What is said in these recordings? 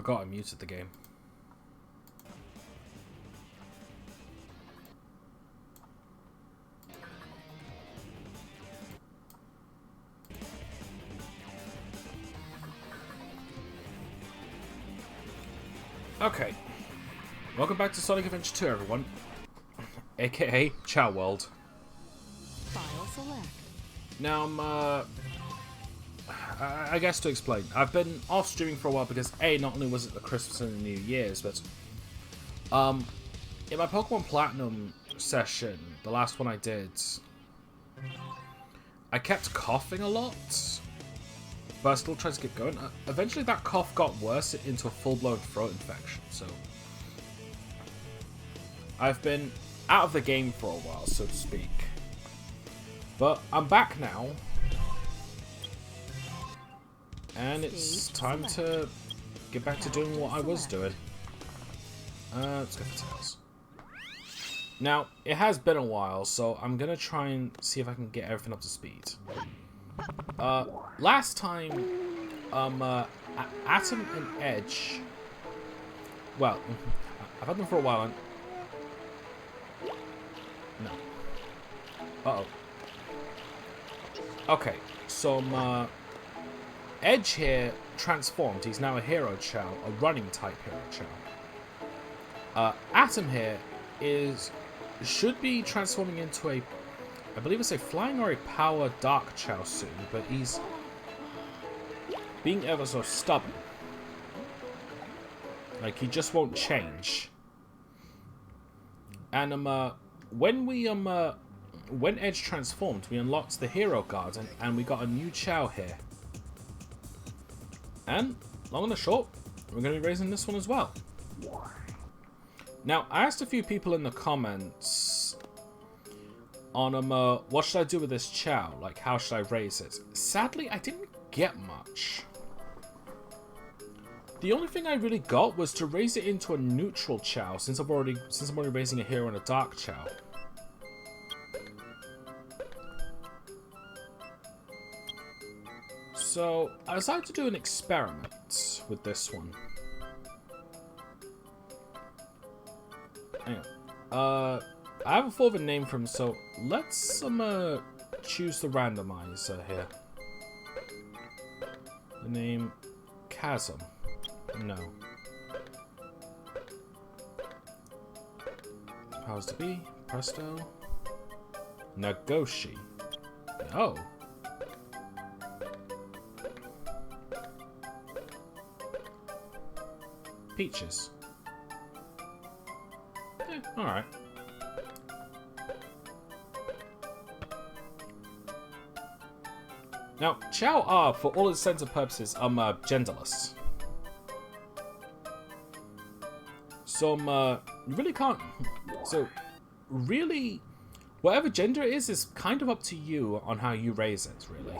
forgot I muted the game. Okay. Welcome back to Sonic Adventure 2, everyone. AKA Chao World. File select. Now, I guess to explain, I've been off streaming for a while because not only was it the Christmas and the New Year's, but in my Pokemon Platinum session, the last one I did, I kept coughing a lot, but I still tried to get going. Eventually that cough got worse into a full-blown throat infection, so I've been out of the game for a while, so to speak. But I'm back now. And it's time to get back to doing what I was doing. Let's go for Tails. Now, it has been a while, so I'm going to try and see if I can get everything up to speed. Last time, Atom and Edge... Well, I've had them for a while, and... No. Uh-oh. Okay, so, Edge here transformed. He's now a Hero Chao, a running type Hero Chao. Atom here should be transforming into a, I believe it's a flying or a power dark Chao soon, but he's being ever so stubborn. Like, he just won't change. And when Edge transformed, we unlocked the Hero Garden, and we got a new Chao here. And, long and the short, we're going to be raising this one as well. Now, I asked a few people in the comments on what should I do with this Chao? Like, how should I raise it? Sadly, I didn't get much. The only thing I really got was to raise it into a neutral Chao, since I'm already raising a Hero and a Dark Chao. So, I decided to do an experiment with this one. Anyway, I have a forward name for him, so let's choose the randomizer here. The name Chasm. No. Powers to be. Presto. Nagoshi. Oh. Peaches. Alright. Now, Chao are, for all intents and purposes, genderless. So, you really can't... So, really, whatever gender it is kind of up to you on how you raise it, really.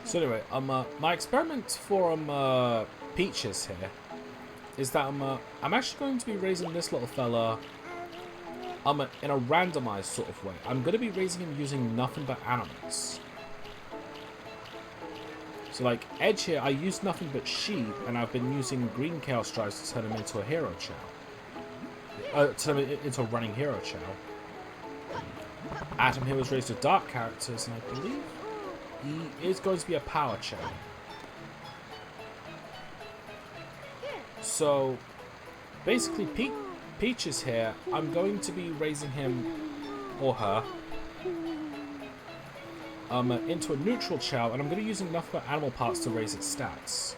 So anyway, my experiment for Peaches here is that I'm actually going to be raising this little fella in a randomized sort of way. I'm going to be raising him using nothing but animals. So like Edge here, I used nothing but sheep, and I've been using green Chaos Drives to turn him into a Hero Chao. Turn him into a running Hero Chao. Atom here was raised with dark characters, and I believe he is going to be a power Chao. So, basically, Peaches here, I'm going to be raising him, or her, into a neutral Chao, and I'm going to be using enough animal parts to raise its stats.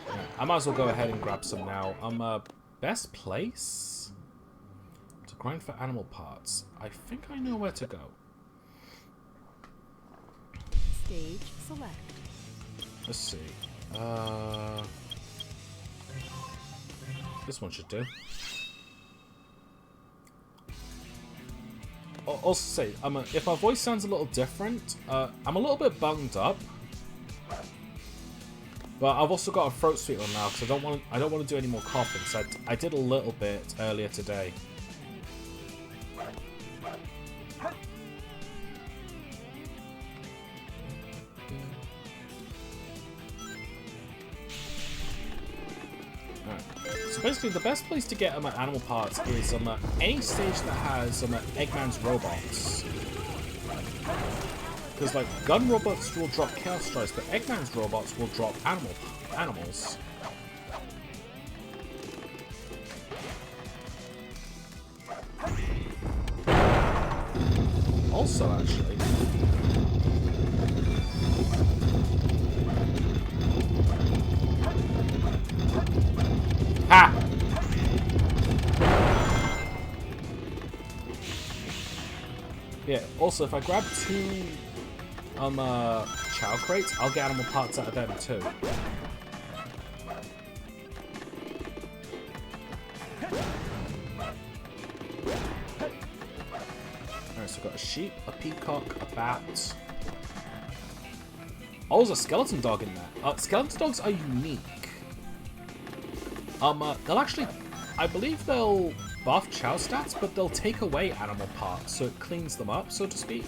Yeah, I might as well go ahead and grab some now. Best place to grind for animal parts. I think I know where to go. Stage select. Let's see. This one should do. Also say, if my voice sounds a little different, I'm a little bit bunged up, but I've also got a throat sweet on now because I don't want to do any more coughing. So I did a little bit earlier today. So basically, the best place to get animal parts is any stage that has Eggman's robots. Because like gun robots will drop Chaos Strikes, but Eggman's robots will drop animals. Also, actually. Ha! Yeah, also if I grab 2 Chao crates, I'll get animal parts out of them too. Alright, so I've got a sheep, a peacock, a bat. Oh, there's a skeleton dog in there. Skeleton dogs are unique. They'll actually, I believe they'll buff Chao stats, but they'll take away animal parts, so it cleans them up, so to speak.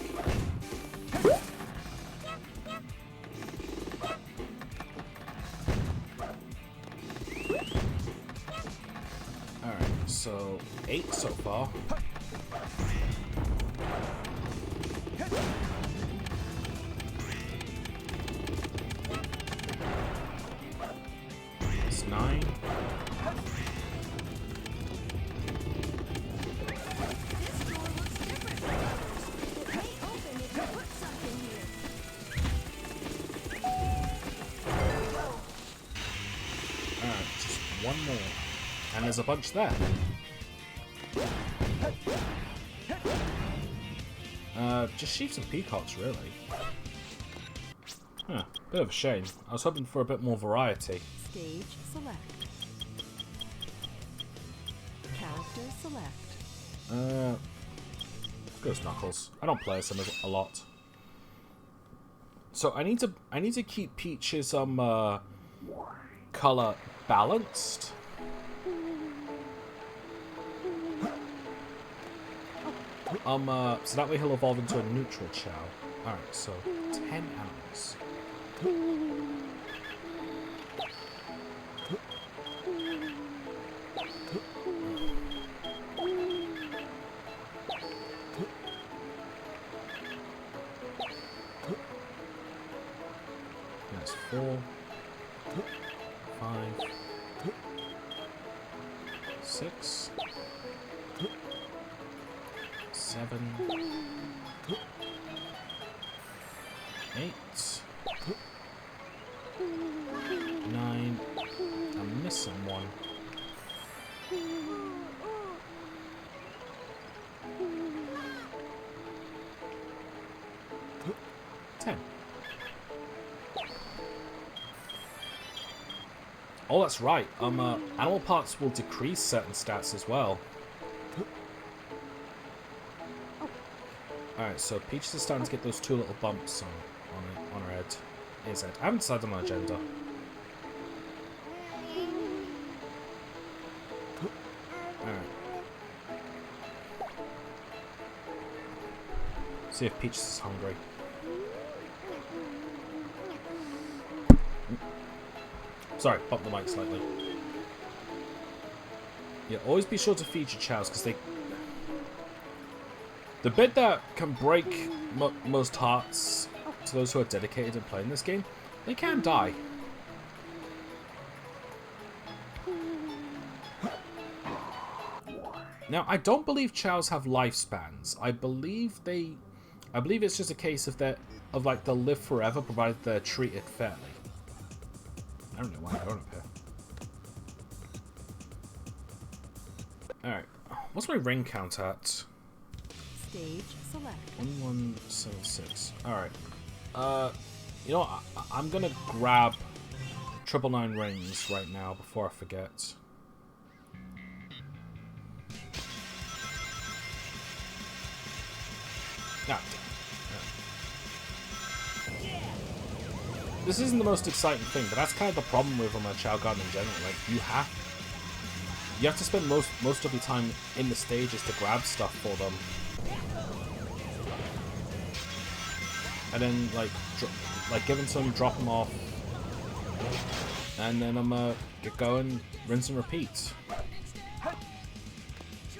Alright, so 8 so far. It's 9. One more. And there's a bunch there. Just sheep and peacocks, really. Huh, bit of a shame. I was hoping for a bit more variety. Stage select. Character select. Goes Knuckles. I don't play as him a lot. So I need to keep Peach's color balanced. So that way he'll evolve into a neutral Chao. Alright, so 10 animals. That's 4, 5, 6, 7, 8, 9. I'm missing one. 10. Oh, that's right. Animal parts will decrease certain stats as well. Alright, so Peach is starting to get those 2 little bumps on her head. His head. I haven't decided on my agenda. Alright. See if Peach is hungry. Sorry, bump the mic slightly. Yeah, always be sure to feed your chows, because they... The bit that can break most hearts to those who are dedicated in playing this game, they can die. Now, I don't believe chows have lifespans. I believe it's just a case of like they'll live forever provided they're treated fairly. I don't know why I don't up here. Alright. What's my ring count at? Stage select. 1176. Alright. You know what? I'm gonna grab 999 rings right now before I forget. Ah, this isn't the most exciting thing, but that's kind of the problem with Chao Garden in general. Like, you have to spend most of your time in the stages to grab stuff for them, and then like give them some, drop them off. And then I'm get going, rinse and repeat.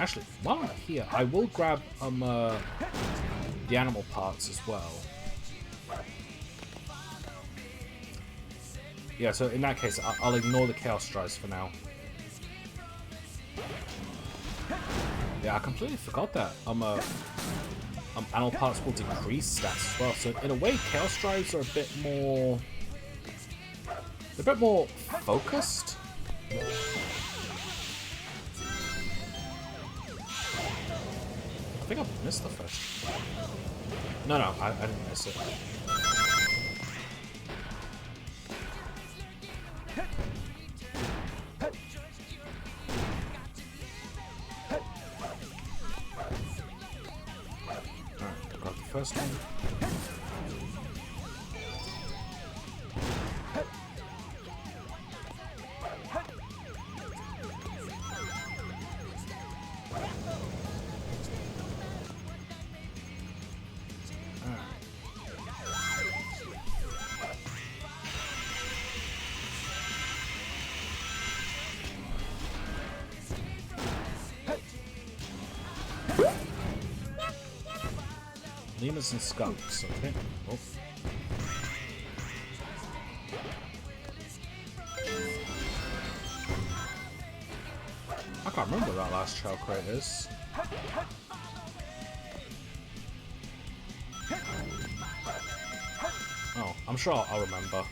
Actually, while I'm here, I will grab the animal parts as well. Yeah, so in that case, I'll ignore the Chaos Drives for now. Yeah, I completely forgot that. Animal parts will decrease stats as well. So in a way, Chaos Drives are a bit more focused. I think I missed the first. No, I didn't miss it. Alright, got the first one. Lemurs and skunks, okay. Oh. I can't remember what that last Chao crate is. Oh, I'm sure I'll remember.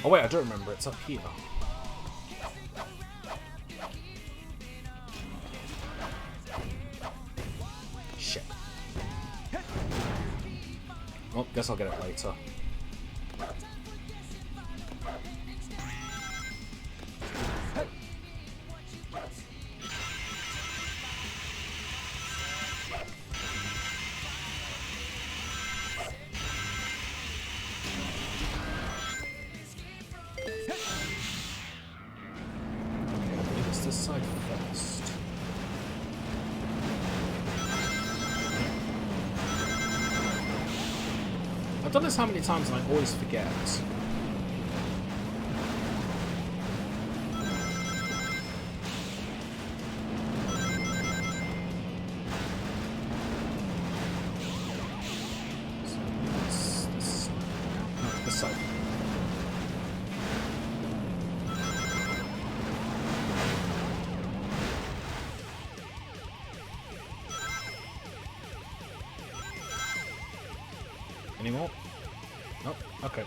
Oh wait, I do remember, it's up here. Shit. Oh, guess I'll get it later. This side first. I've done this how many times and I always forget. This side. Any more? Nope. Okay.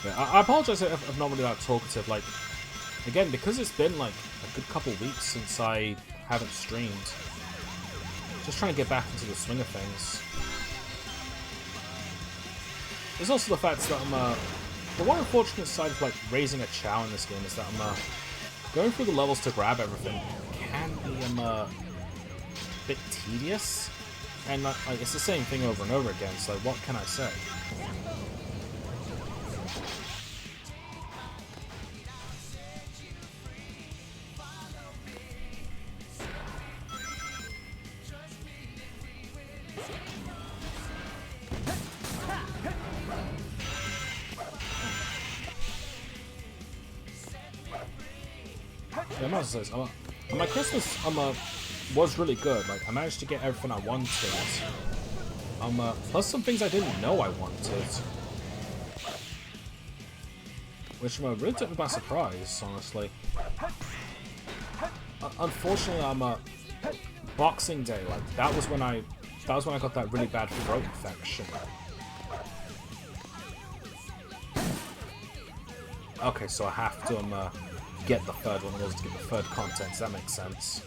Yeah, I apologize if I'm not really that talkative. Like, again, because it's been like a good couple weeks since I haven't streamed. Just trying to get back into the swing of things. There's also the fact that the one unfortunate side of like raising a Chao in this game is that going through the levels to grab everything can be a bit tedious, and like, it's the same thing over and over again. So what can I say? Yeah, I must say, my Christmas was really good. Like, I managed to get everything I wanted. Plus some things I didn't know I wanted, which really took me by surprise, honestly. Unfortunately, Boxing Day, like that was when I got that really bad throat infection. Okay, so I have to get the third one in order to get the third content, so that makes sense.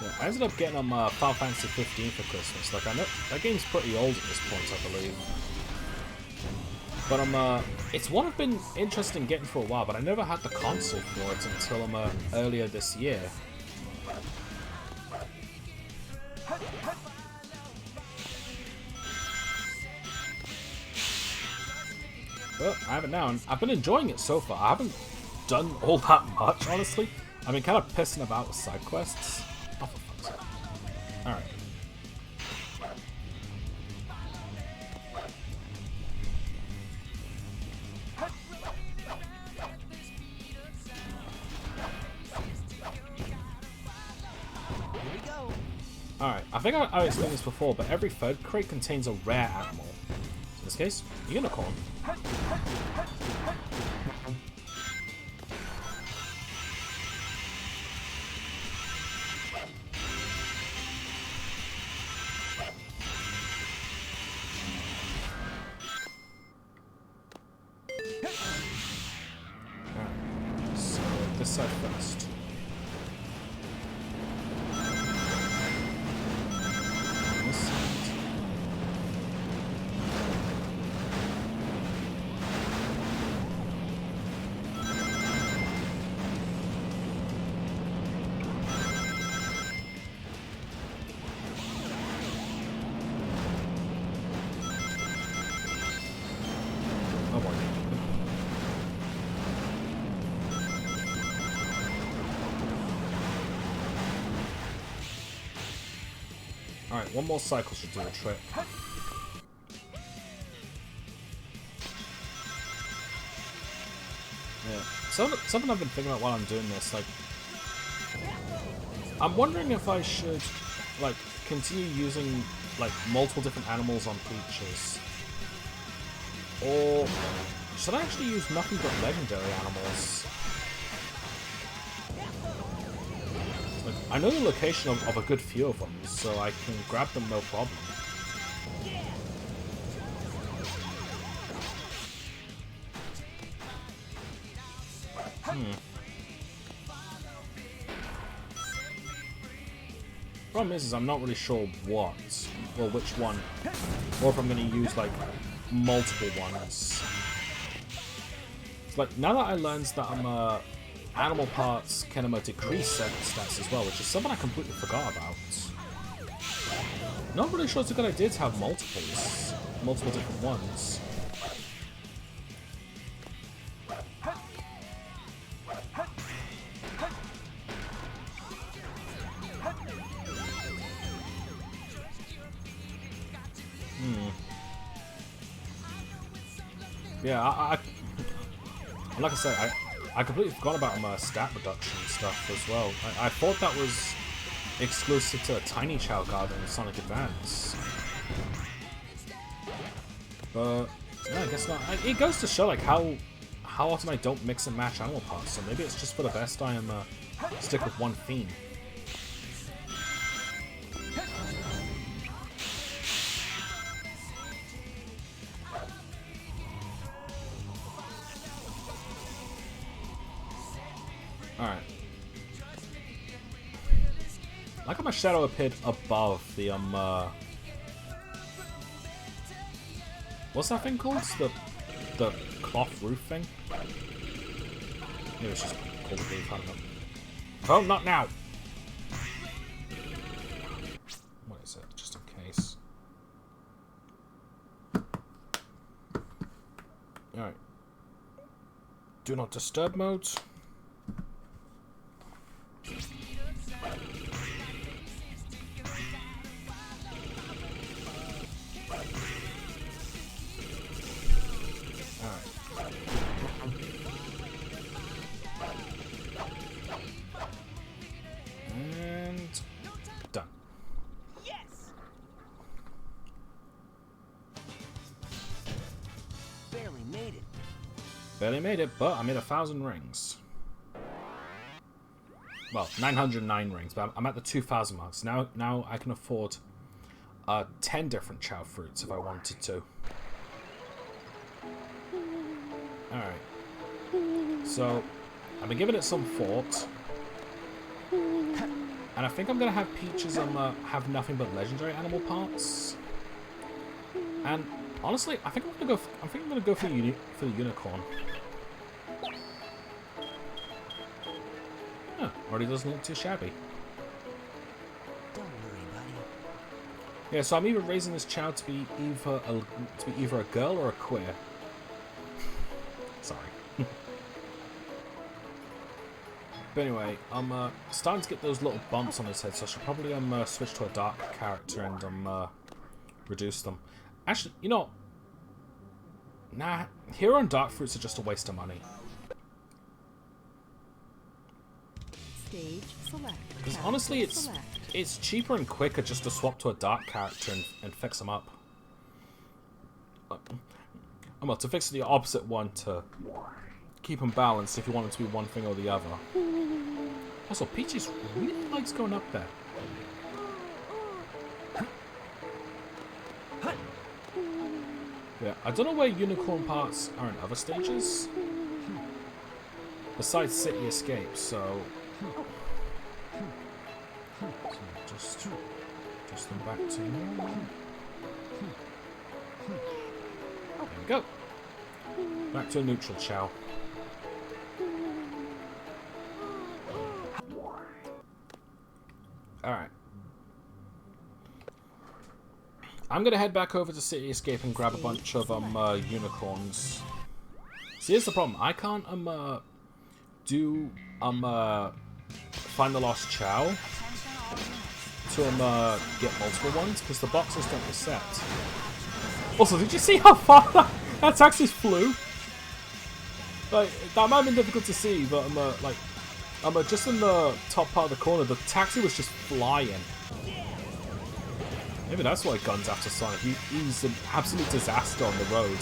Yeah, I ended up getting Final Fantasy 15 for Christmas. Like, I know that game's pretty old at this point, I believe. But it's one I've been interested in getting for a while, but I never had the console for it until earlier this year. But I have it now, and I've been enjoying it so far. I haven't done all that much, honestly. I've been kind of pissing about with side quests. Oh, for fuck's sake. Alright. Alright, I think I explained this before, but every third crate contains a rare animal. In this case, a unicorn. Alright, so this side first. Alright, one more cycle should do the trick. Yeah. Something I've been thinking about while I'm doing this, like... I'm wondering if I should, like, continue using, like, multiple different animals on Peaches. Or should I actually use nothing but legendary animals? Like, I know the location of a good few of them, so I can grab them no problem. Problem is I'm not really sure what, or which one, or if I'm going to use, like, multiple ones. It's like, now that I learned that I'm animal parts can decrease certain stats as well, which is something I completely forgot about. Not really sure it's a good idea to have multiple different ones. Yeah, like I said, I completely forgot about stat reduction stuff as well. I thought that was exclusive to a Tiny Chao Garden in Sonic Advance. But, yeah, I guess not. It goes to show, like, how often I don't mix and match animal parts, so maybe it's just for the best I am stick with one theme. Alright. I like how my shadow appeared above the, what's that thing called? The cloth roof thing? Maybe it's just called the roof, I don't know. Oh, not now! What is it? Just in case. Alright. Do not disturb mode. And done. Yes. Barely made it. Barely made it, but I made 1,000 rings. Well, 909 rings, but I'm at the 2,000 marks. Now I can afford 10 different Chao fruits if I wanted to. Alright. So, I've been giving it some thought. And I think I'm going to have Peaches have nothing but legendary animal parts. And honestly, I think I'm going to go for the unicorn. Huh, already doesn't look too shabby. Don't worry, buddy. Yeah, so I'm either raising this Chao to be either a girl or a queer. Sorry. But anyway, I'm starting to get those little bumps on his head, so I should probably switch to a dark character and reduce them. Actually, you know, nah, hero and dark fruits are just a waste of money. Stage select. Because honestly, Character select. it's cheaper and quicker just to swap to a dark character and fix them up. Well, to fix the opposite one to keep them balanced if you want them to be one thing or the other. Also, Peaches really likes going up there. Yeah, I don't know where unicorn parts are in other stages. Besides City Escape, so... just them back to normal. There we go. Back to a neutral Chao. Alright. I'm gonna head back over to City Escape and grab a bunch of unicorns. See, here's the problem. I can't do find the lost Chao to get multiple ones because the boxes don't reset. Also, did you see how far that taxi flew? Like, that might have been difficult to see, but I'm just in the top part of the corner. The taxi was just flying. Maybe that's why Guns after Sonic. He's an absolute disaster on the road.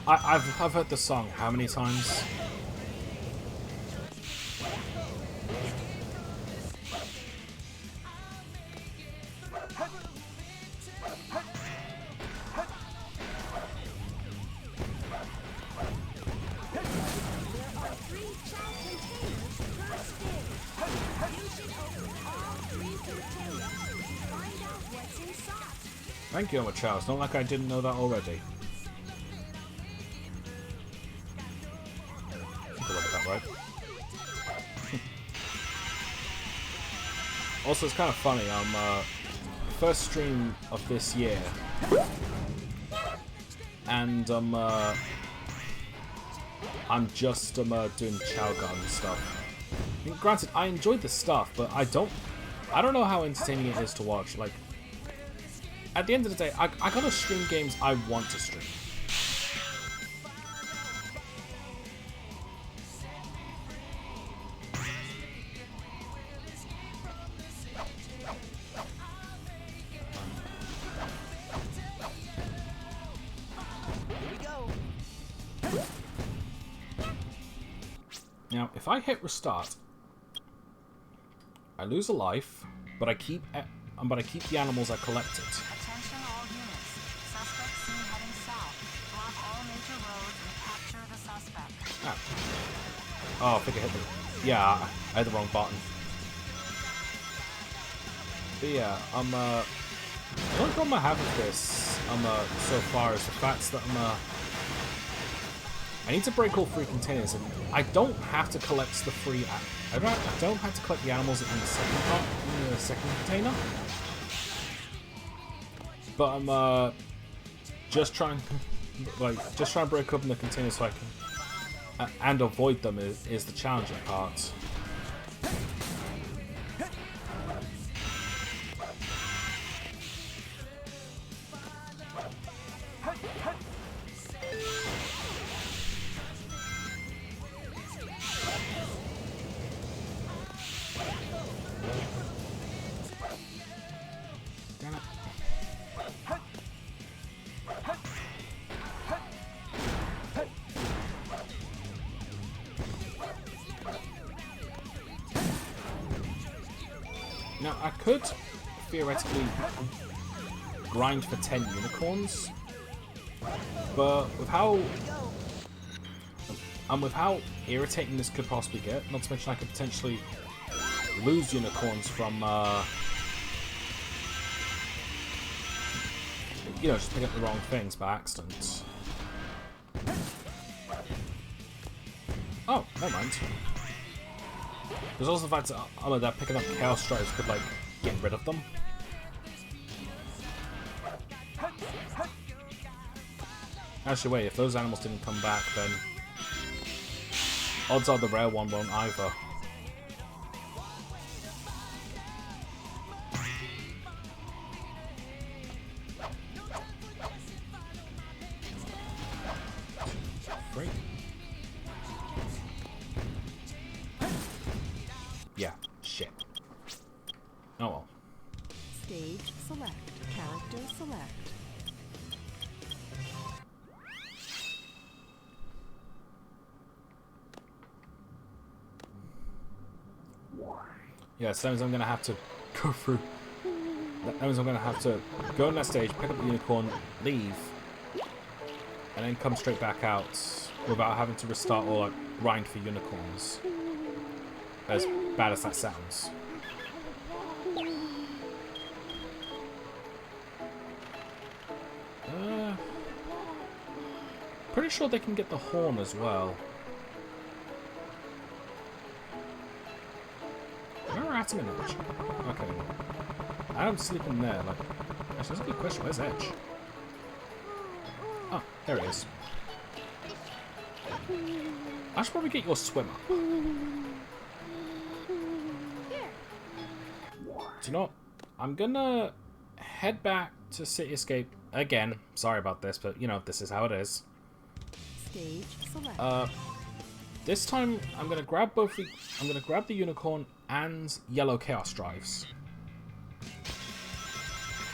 I've heard the song how many times? Thank you, Chao. It's not like I didn't know that already. Right. Also, it's kind of funny. First stream of this year, and I'm just doing Chao Gun stuff. I mean, granted, I enjoyed the stuff, but I don't know how entertaining it is to watch. Like, at the end of the day, I gotta stream games I want to stream. Now, if I hit restart, I lose a life, but I keep the animals I collected. Attention all units. Suspect seen heading south. Block all major roads and capture the suspect. Oh, I think I hit the... Yeah, I had the wrong button. But yeah, the only problem I have with this, so far is the fact that I need to break all 3 containers, and I don't have to collect the free... I don't have to collect the animals in the second part, in the second container. But I'm just trying to break open the containers so I can and avoid them is the challenging part. Now, I could theoretically grind for 10 unicorns, but with how irritating this could possibly get, not to mention I could potentially lose unicorns from, you know, just picking up the wrong things by accident. Oh, never mind. There's also the fact that picking up Chaos Drives could, like, get rid of them. Actually, wait, if those animals didn't come back, then odds are the rare one won't either. Great. Yeah, shit. Oh well. Stage select. Character select. Yeah, so that means I'm gonna have to go through. That means I'm gonna have to go on that stage, pick up the unicorn, leave, and then come straight back out without having to restart or like grind for unicorns. As bad as that sounds. Pretty sure they can get the horn as well. Where are Atom and Edge? Okay. Adam's sleeping there. Like, actually, that's a good question. Where's Edge? Oh, there he is. I should probably get your swimmer. Do you know what? I'm gonna head back to City Escape again. Sorry about this, but you know, this is how it is. Stage select. This time I'm gonna grab both the unicorn and yellow chaos drives.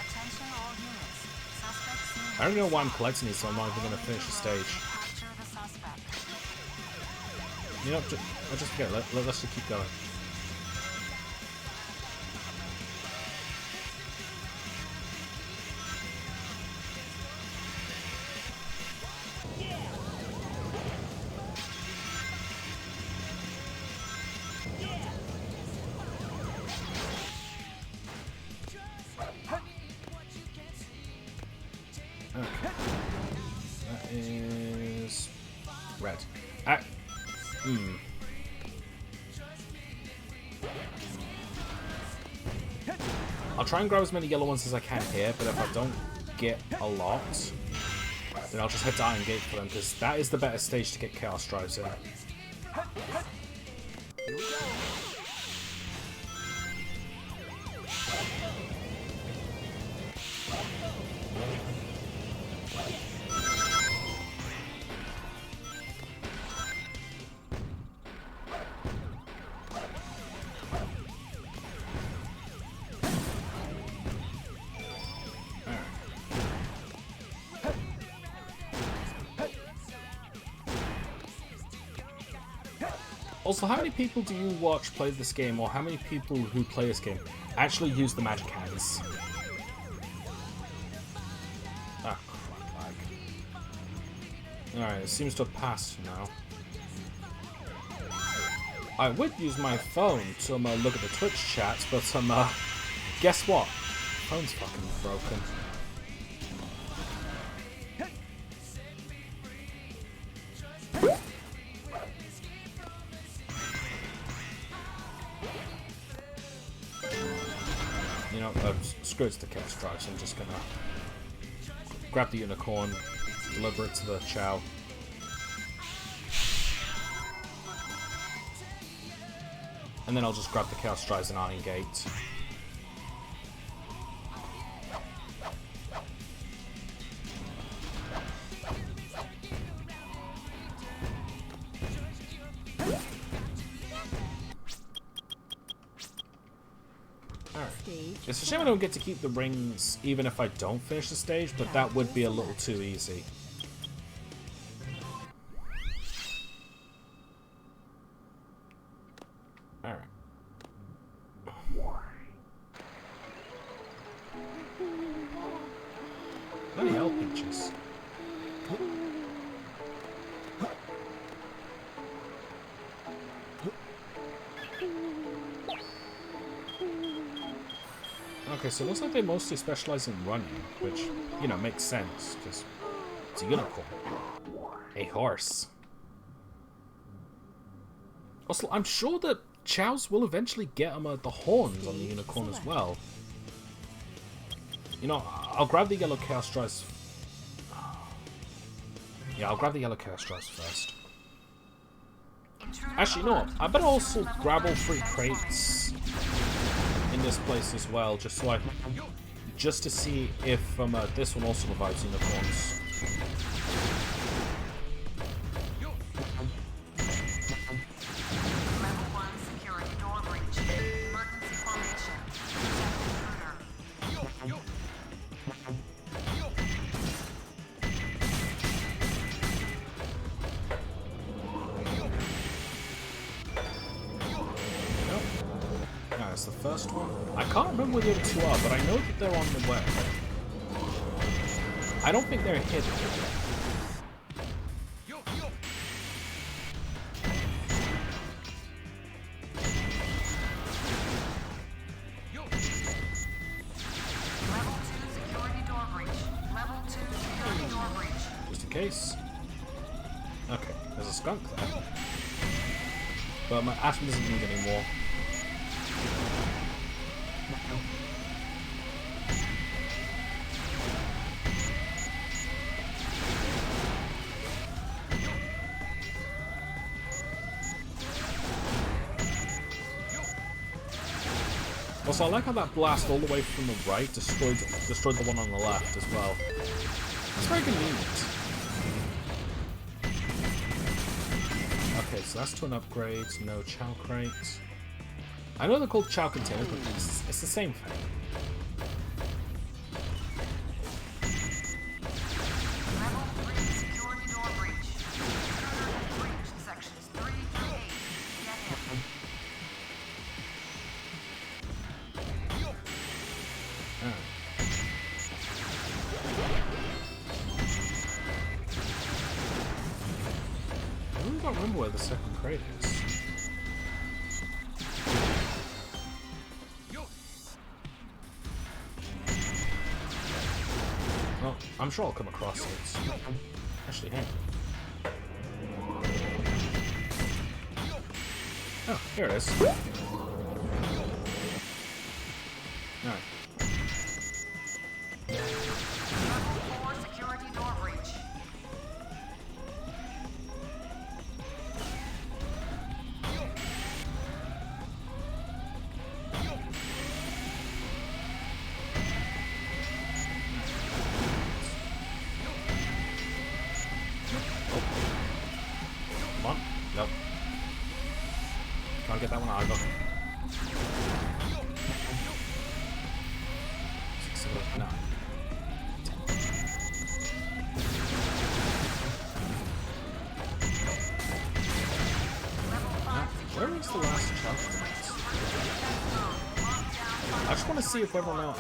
Attention all units. Suspect seen I don't know heading why I'm south. collecting these, so I'm not even gonna All finish the major roads stage. and capture the suspect. You know, I'll just forget it. Let's just keep going. Okay. That is red. I'll try and grab as many yellow ones as I can here, but if I don't get a lot, then I'll just head to Iron Gate for them, because that is the better stage to get Chaos Drives in. Also, how many people do you watch play this game, or how many people who play this game actually use the magic hands? Ah, crap, lag. Alright, it seems to have passed now. I would use my phone to look at the Twitch chat, but guess what? Phone's fucking broken. You know, screw it to the chaos drive, so I'm just gonna grab the unicorn, deliver it to the Chao. And then I'll just grab the chaos drives and Iron Gate. It's a shame I don't get to keep the rings even if I don't finish the stage, but that would be a little too easy. Alright. Bloody hell, Peaches. Okay, so it looks like they mostly specialize in running, which, you know, makes sense, because it's a unicorn. A horse. Also, I'm sure that Chao's will eventually get him the horns on the unicorn as well. You know, I'll grab the yellow chaos drives. Yeah, I'll grab the yellow chaos drives first. Actually, you know what? I better also grab all 3 crates in this place as well, just to see if this one also revives unicorns. Level 1 security door breach. Emergency formation. Intruder. That's the first one. I can't remember where the other 2 are, but I know that they're on the way. I don't think they're hidden. Level 2 security door breach. Level 2 security door breach. Just in case. Okay, there's a skunk there. But my atom doesn't need any more. Also, I like how that blast all the way from the right destroyed the one on the left as well. It's very convenient. Okay, so that's to an upgrade. No Chao crate. I know they're called Chao containers, but it's the same thing. Level 3 security door breach. Intruder and breach sections 3 through 8. Get in. I really don't remember where the second crate is. Well, I'm sure I'll come across it. Actually, hang on. Oh, here it is. Alright. Level 4 security door breach. Come on. Nope. Can't get that one either. 6, 7, 8, 9. 10. Where is the last chapter? I just want to see if whether or not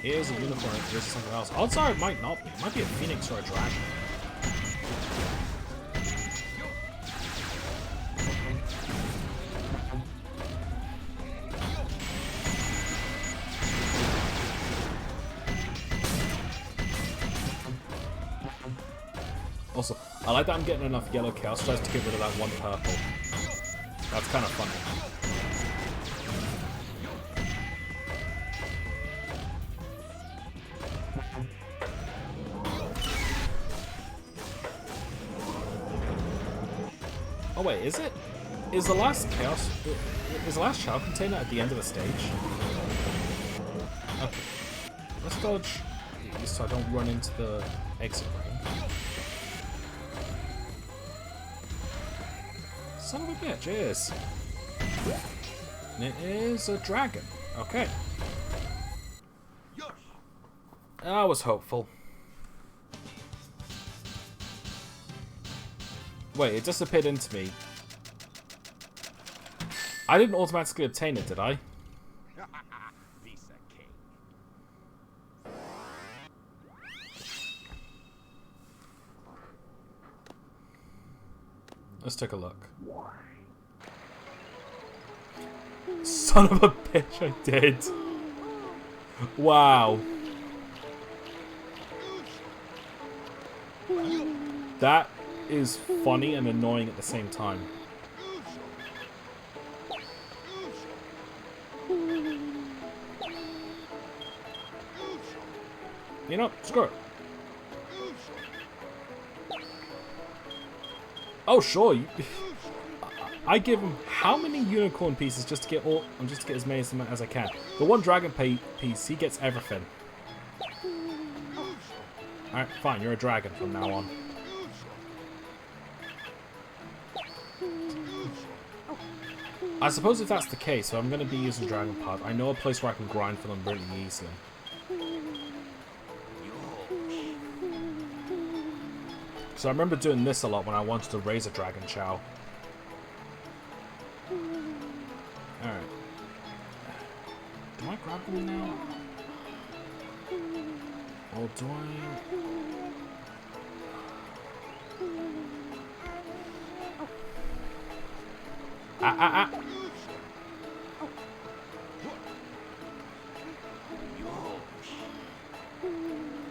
it is a unicorn or if it is something else. Odds are it might not be. It might be a phoenix or a dragon. Also, I like that I'm getting enough yellow chaos stars to get rid of that one purple. That's kind of funny. Oh wait, is it? Is the last chaos? Is the last Chao container at the end of the stage? Okay. Let's dodge these so I don't run into the exit ring. Son of a bitch, it is. And it is a dragon. Okay. I was hopeful. Wait, it disappeared into me. I didn't automatically obtain it, did I? Piece of cake. Let's take a look. Son of a bitch, I did. Wow. That is funny and annoying at the same time. You know, screw it. Oh, sure. I give him how many unicorn pieces just to get as many as I can. The one dragon piece, he gets everything. Alright, fine, you're a dragon from now on. I suppose if that's the case, so I'm going to be using dragon part. I know a place where I can grind for them really easily. So I remember doing this a lot when I wanted to raise a dragon Chao. Alright. Do I grab them now? Or do I...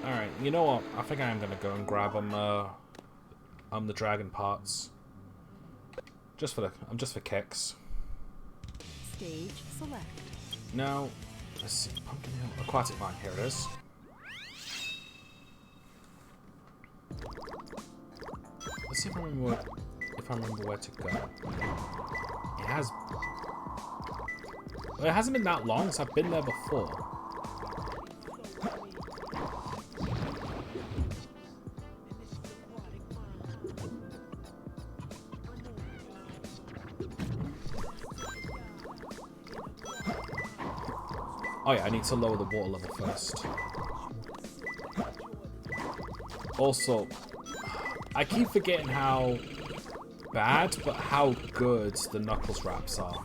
Alright, you know what? I think I am gonna go and grab them, the dragon parts. Just for kicks. Stage select. Now, let's see. Pumpkin Hill. Aquatic Mine. Here it is. Let's see if I remember where to go. It has... Well, it hasn't been that long, so I've been there before. Oh yeah, I need to lower the water level first. Also, I keep forgetting how bad, but how good the Knuckles raps are.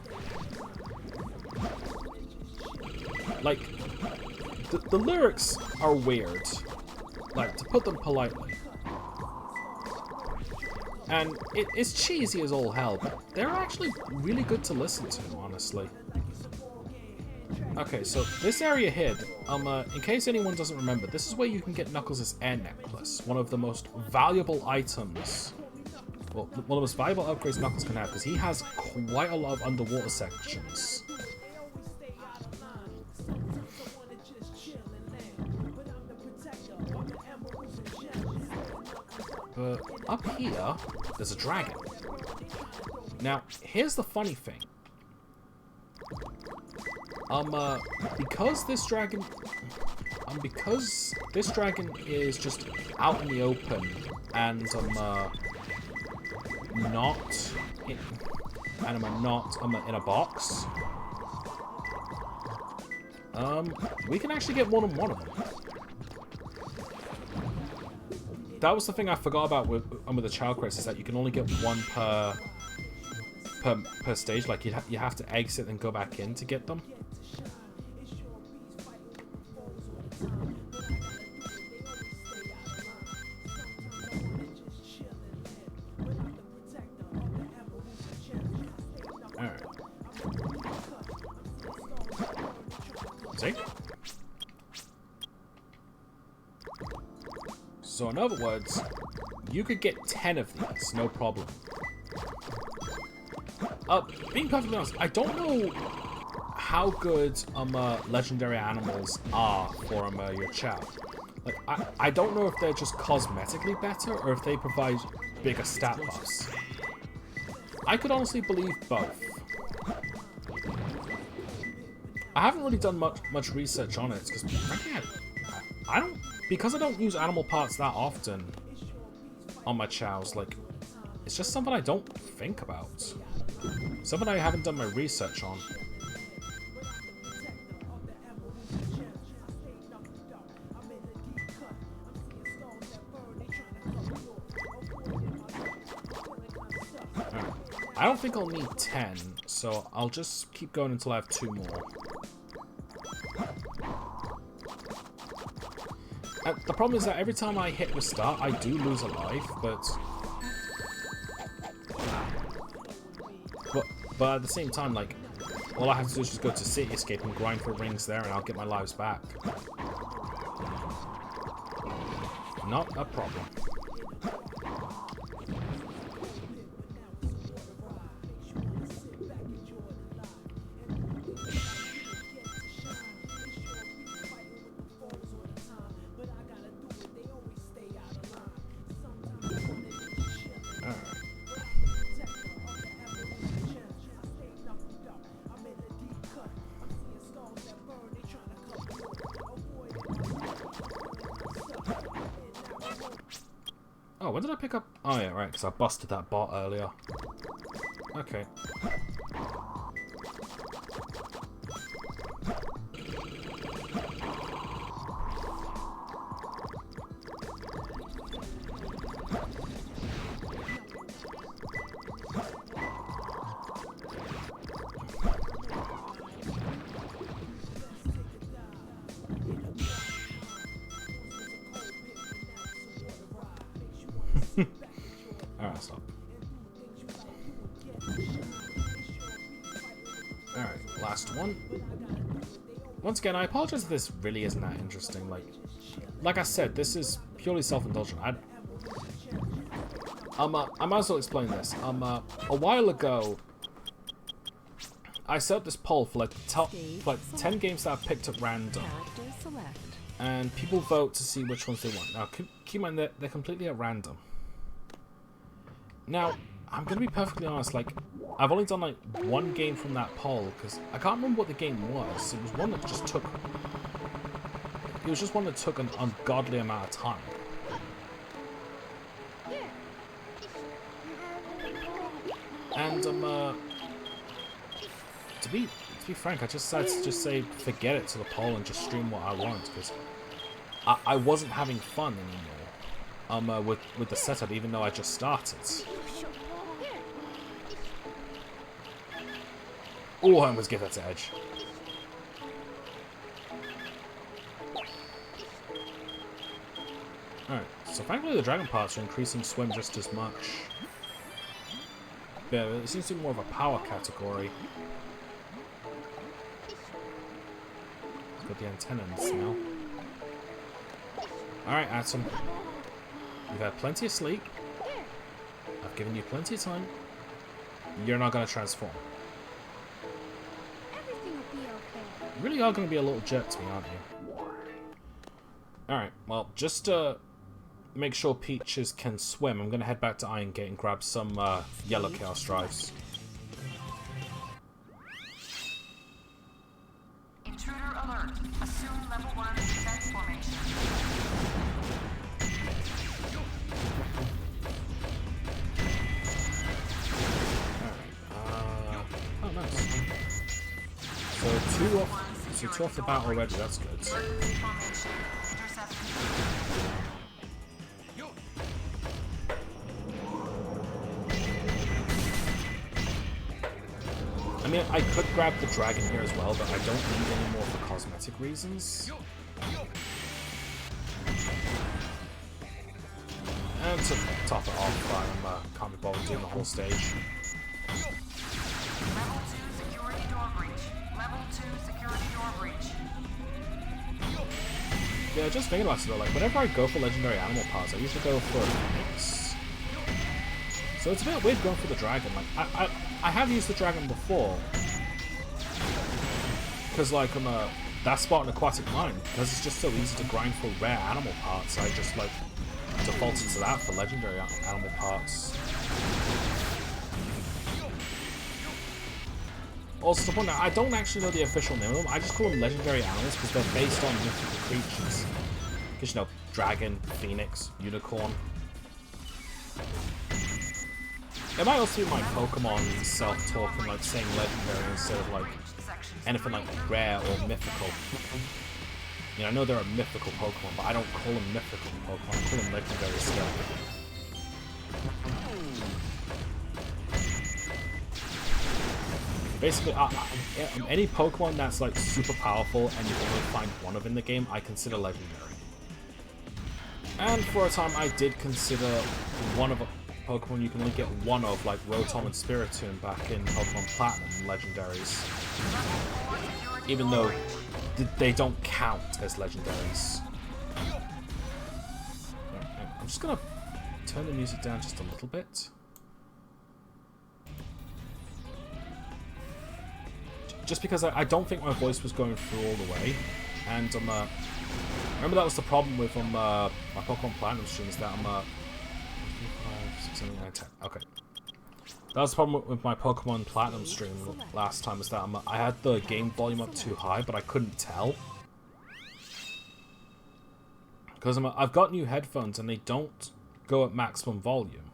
Like, the lyrics are weird, like, to put them politely. And it's cheesy as all hell, but they're actually really good to listen to, honestly. Okay, so this area here, in case anyone doesn't remember, this is where you can get Knuckles' air necklace, one of the most valuable items, well, one of the most valuable upgrades Knuckles can have, because he has quite a lot of underwater sections. But up here, there's a dragon. Now, here's the funny thing. Because this dragon is just out in the open and I'm not in a box, we can actually get more than one of them. That was the thing I forgot about with the Chao crates, is that you can only get one per stage. Like you have to exit and go back in to get them. Alright. See? So in other words, you could get 10 of these, no problem. Being perfectly honest, I don't know how good legendary animals are for your Chao. Like, I don't know if they're just cosmetically better or if they provide bigger stat buffs. I could honestly believe both. I haven't really done much research on it because frankly, because I don't use animal parts that often on my Chaos. Like, it's just something I don't think about. Something I haven't done my research on. Alright. I don't think I'll need 10, so I'll just keep going until I have 2 more. The problem is that every time I hit restart, I do lose a life, but at the same time, like, all I have to do is just go to City Escape and grind for rings there, and I'll get my lives back. Not a problem. Oh, when did I pick up? Oh yeah, right, because I busted that bot earlier. Okay. Alright, stop. Alright, last one. Once again, I apologize if this really isn't that interesting. Like I said, this is purely self-indulgent. I might as well explain this. A while ago, I set up this poll for like 10 games that I've picked at random. Character select. And people vote to see which ones they want. Now, keep in mind that they're completely at random. Now, I'm going to be perfectly honest, like, I've only done, like, one game from that poll, because I can't remember what the game was. It was one that just took... It was just one that took an ungodly amount of time. And, to be frank, I just decided to just say, forget it to the poll and just stream what I want, because I wasn't having fun anymore. With the setup, even though I just started. Oh, I almost give that to Edge. Alright, so frankly the dragon parts are increasing swim just as much. Yeah, it seems to be more of a power category. It's got the antennas now. Alright, Atom. You've had plenty of sleep. I've given you plenty of time. You're not going to transform. Everything will be okay. You really are going to be a little jerk to me, aren't you? Alright, well, just to make sure Peaches can swim, I'm going to head back to Iron Gate and grab some yellow Chaos Drives. Intruder alert. Assume level 1 defense formation. Oh, nice. So two off the bat already, that's good. Emergency formation. Intercept I mean, I could grab the dragon here as well, but I don't need any more for cosmetic reasons. And to top it off, I can't be bothered doing the whole stage. Level 2 security door breach. Level 2 security door breach. Yeah, just thinking about it though, like, whenever I go for legendary animal parts, I usually go for a mix. So it's a bit weird going for the dragon. Like, I have used the dragon before. Because, like, that spot in Aquatic Mine, because it's just so easy to grind for rare animal parts, I just, like, defaulted to that for legendary animal parts. Also, to point out, I don't actually know the official name of them. I just call them legendary animals because they're based on mythical creatures. Because, you know, dragon, phoenix, unicorn. It might also be my Pokemon self-talking, like, saying legendary instead of, like, anything like rare or mythical. You know, I know there are mythical Pokemon, but I don't call them mythical Pokemon. I call them legendary still. Basically, any Pokemon that's like super powerful and you can only find one of in the game, I consider legendary. And for a time, I did consider one of them. Pokemon you can only get one of, like Rotom and Spiritomb back in Pokemon Platinum Legendaries. Even though they don't count as Legendaries. I'm just gonna turn the music down just a little bit. Just because I don't think my voice was going through all the way. And remember that was the problem with my Pokemon Platinum streams, that 5, 6, 7, 8, 9, 10. Okay. That was the problem with my Pokemon Platinum stream last time, is that I had the game volume up too high, but I couldn't tell. Because I've got new headphones and they don't go at maximum volume.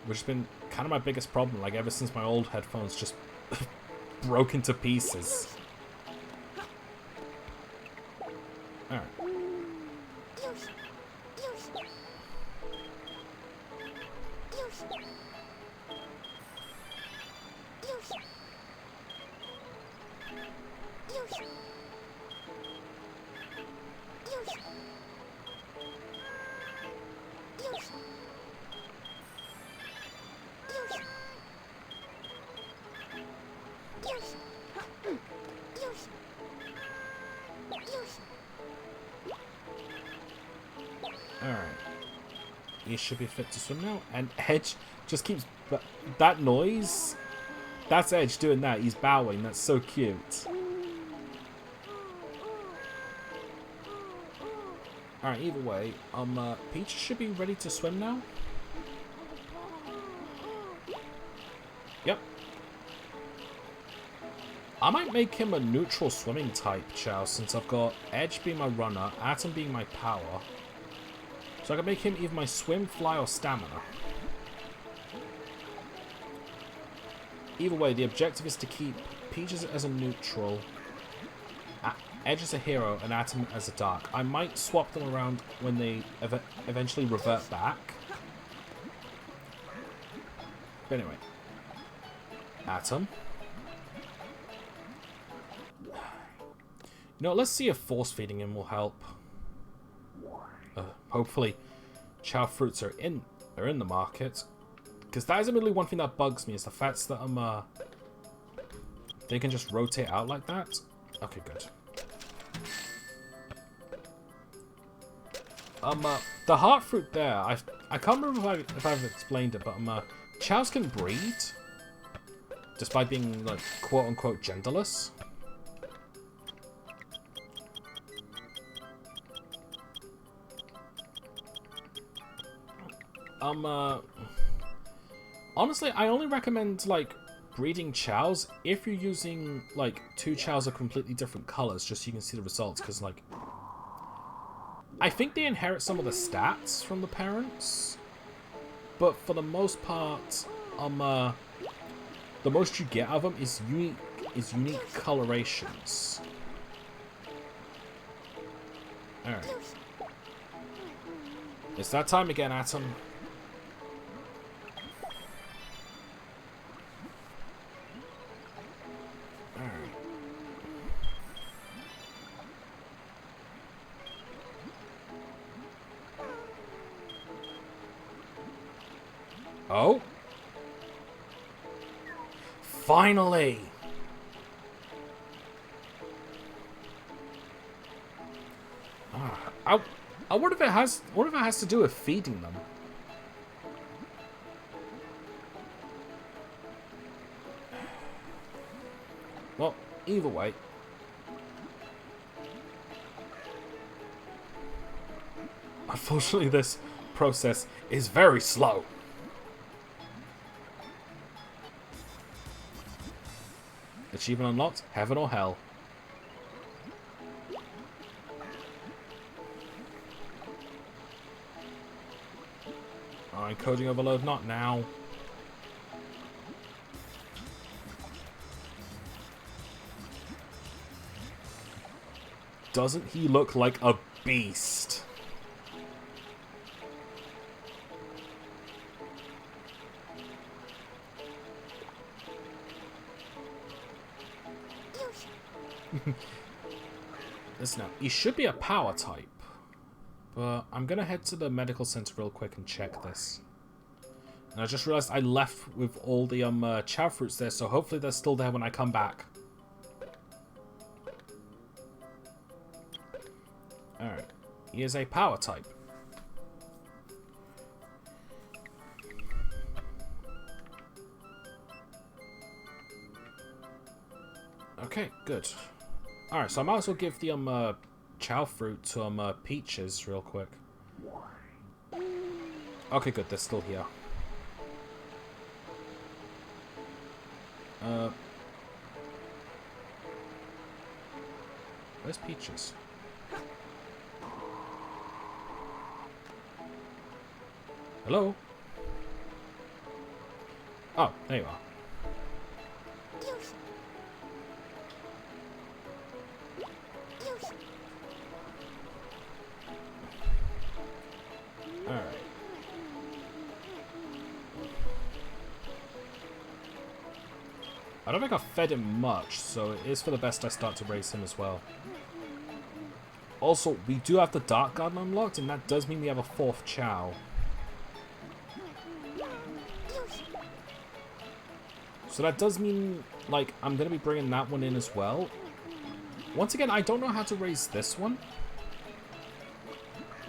Which has been kind of my biggest problem, like ever since my old headphones just broke into pieces. Alright. Alright. You should be fit to swim now. And Edge just keeps... That noise... That's Edge doing that. He's bowing. That's so cute. Alright, either way. Peach should be ready to swim now. Yep. I might make him a neutral swimming type, Chao, since I've got Edge being my runner, Atom being my power. So I can make him either my swim, fly, or stamina. Either way, the objective is to keep Peach as a neutral, Edge as a hero, and Atom as a dark. I might swap them around when they eventually revert back. But anyway. Atom. You know, let's see if force feeding him will help. Hopefully, Chao fruits are in the market, because that is admittedly one thing that bugs me, is the fact that they can just rotate out like that. Okay, good. The heart fruit there, I can't remember if I've explained it, but Chaos can breed, despite being like quote unquote genderless. Honestly, I only recommend, like, breeding Chaos if you're using, like, 2 Chaos of completely different colors, just so you can see the results, because, like, I think they inherit some of the stats from the parents, but for the most part, the most you get out of them is unique colorations. Alright. It's that time again, Atom. Alright. Oh? Finally! I wonder if it has to do with feeding them. Well, either way. Unfortunately, this process is very slow. Achievement unlocked, heaven or hell. Encoding overload, not now. Doesn't he look like a beast? Listen now, he should be a power type. But I'm gonna head to the medical center real quick and check this. And I just realized I left with all the Chao fruits there, so hopefully they're still there when I come back. Alright. He is a power type. Okay, good. Alright, so I might as well give the Chao fruit to Peaches real quick. Okay, good, they're still here. Where's Peaches? Hello? Oh, there you are. Alright. I don't think I've fed him much, so it is for the best I start to raise him as well. Also, we do have the Dark Garden unlocked, and that does mean we have a 4th Chao. So that does mean, like, I'm going to be bringing that one in as well. Once again, I don't know how to raise this one.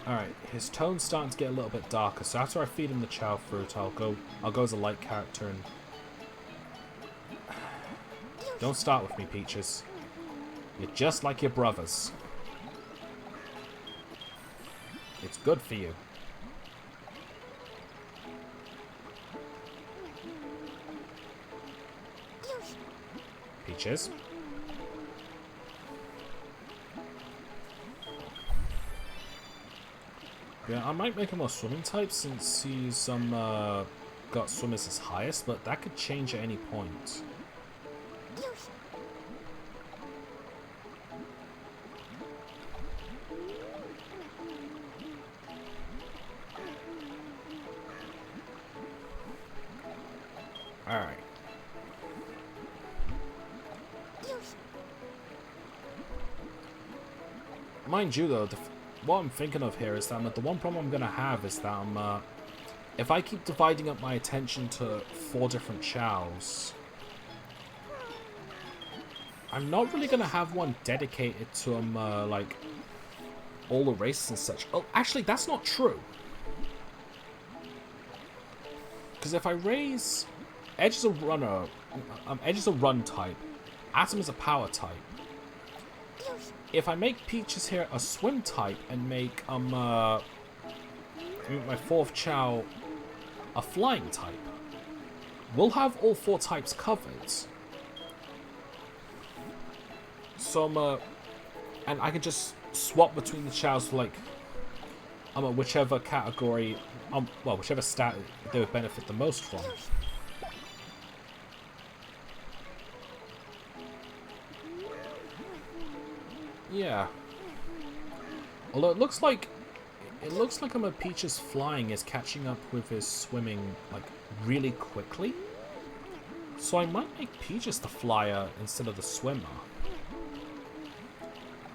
Alright, his tone's starting to get a little bit darker, so after I feed him the Chao fruit, I'll go as a light character and... Don't start with me, Peaches. You're just like your brothers. It's good for you. Peaches. Yeah, I might make him a swimming type since he's got swim as his highest, but that could change at any point. Alright. Mind you though, what I'm thinking of here is that the one problem I'm going to have is that if I keep dividing up my attention to 4 different Chaos, I'm not really going to have one dedicated to like all the races and such. Oh, actually, that's not true. Because if I raise... Edge is a runner, Edge is a run type, Atom is a power type. If I make Peaches here a swim type and make my 4th Chao a flying type, we'll have all 4 types covered. So and I can just swap between the Chaos for like whichever category, well, whichever stat they would benefit the most from. Yeah. Although it looks like Peach's flying is catching up with his swimming like really quickly. So I might make Peaches the flyer instead of the swimmer.